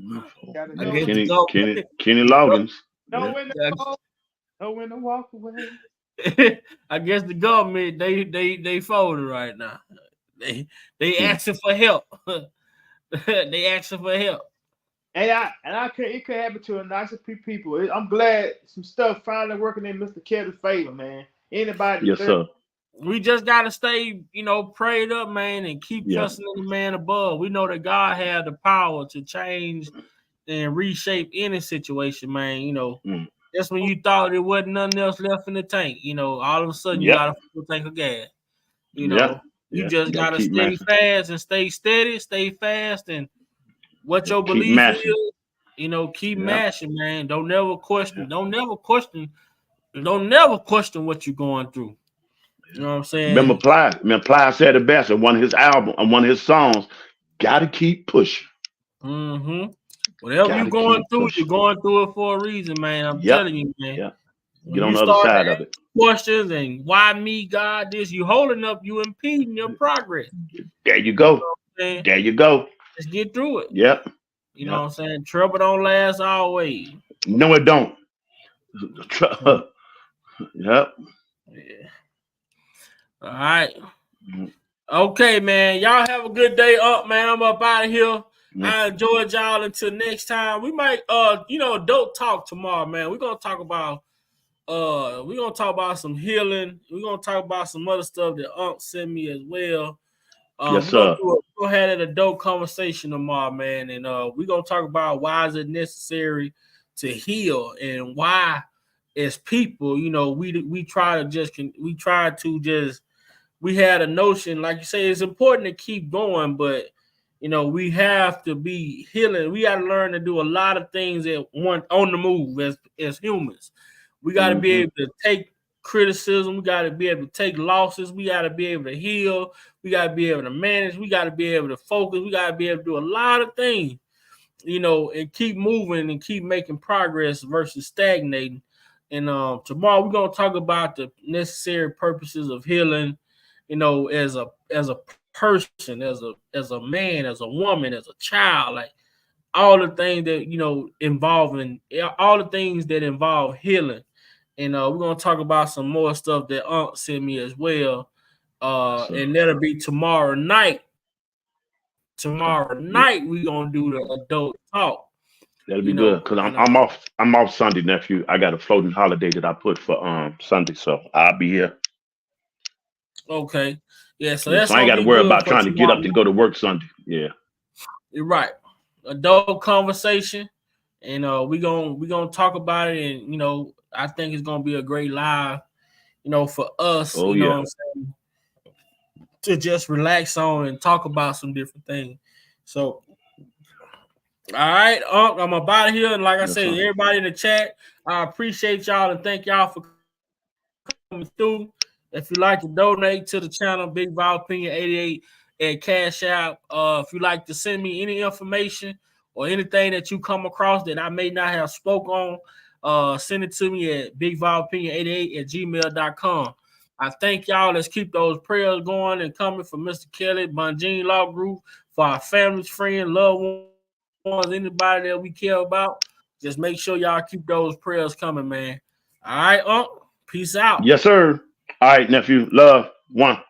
Kenny Loggins. Know when to fold, know when to walk away. I guess the government they folded right now. They asking for help. They asking for help. And it could happen to a nicer people. I'm glad some stuff finally working in Mr. Kelly's favor, man. Anybody? Yes, sir. We just gotta stay, prayed up, man, and keep trusting in the man above. We know that God had the power to change and reshape any situation, man. Just when you thought there wasn't nothing else left in the tank, all of a sudden you got a full tank of gas. You just gotta stay fast and stay steady, stay fast, and what your belief is, keep mashing, man. Don't never question what you're going through. You know what I'm saying? Remember Ply said it best on one of his albums, on one of his songs, gotta keep pushing. Whatever you're going through, you're going through it for a reason, man. I'm telling you, man. Yeah. Get on the other side of it. Questions and why me, God, this, you holding up, you impeding your progress. There you go. There you go. Let's get through it. Yep. You know what I'm saying? Trouble don't last always. No, it don't. Yep. Yeah. All right. Okay, man. Y'all have a good day up, man. I'm up out of here. I enjoyed y'all. Until next time. We might adult talk tomorrow, man. We're gonna talk about some healing. We're gonna talk about some other stuff that Unc sent me as well. Yes, we're sir. gonna have an adult conversation tomorrow, man, and we're gonna talk about why is it necessary to heal and why, as people, we had a notion, like you say, it's important to keep going, but we have to be healing. We got to learn to do a lot of things on the move as humans. We got to be able to take criticism. We got to be able to take losses. We got to be able to heal. We got to be able to manage. We got to be able to focus. We got to be able to do a lot of things, and keep moving and keep making progress versus stagnating. And tomorrow we're gonna talk about the necessary purposes of healing, as a person, as a man, as a woman, as a child, like all the things that all the things that involve healing. And we're gonna talk about some more stuff that Aunt sent me as well. And that'll be tomorrow night. Tomorrow night we're gonna do the adult talk. That'll be good because I'm off. I'm off Sunday, nephew. I got a floating holiday that I put for Sunday, so I'll be here. Okay, yeah. So I ain't got to worry about trying to get up to go to work Sunday. Yeah, you're right. Adult conversation, and we gonna talk about it, and I think it's gonna be a great live, for us. Oh, what I'm saying, to just relax on and talk about some different things. So, all right, I'm about to here, and like I said, everybody in the chat, I appreciate y'all and thank y'all for coming through. If you'd like to donate to the channel, Big Val Opinion 88 at Cash App. If you'd like to send me any information or anything that you come across that I may not have spoke on, send it to me at bigvalopinion88@gmail.com. I thank y'all. Let's keep those prayers going and coming for Mr. Kelly, Bunjean Law Group, for our families, friends, loved ones, anybody that we care about. Just make sure y'all keep those prayers coming, man. All right, peace out. Yes, sir. All right, nephew. Love. One.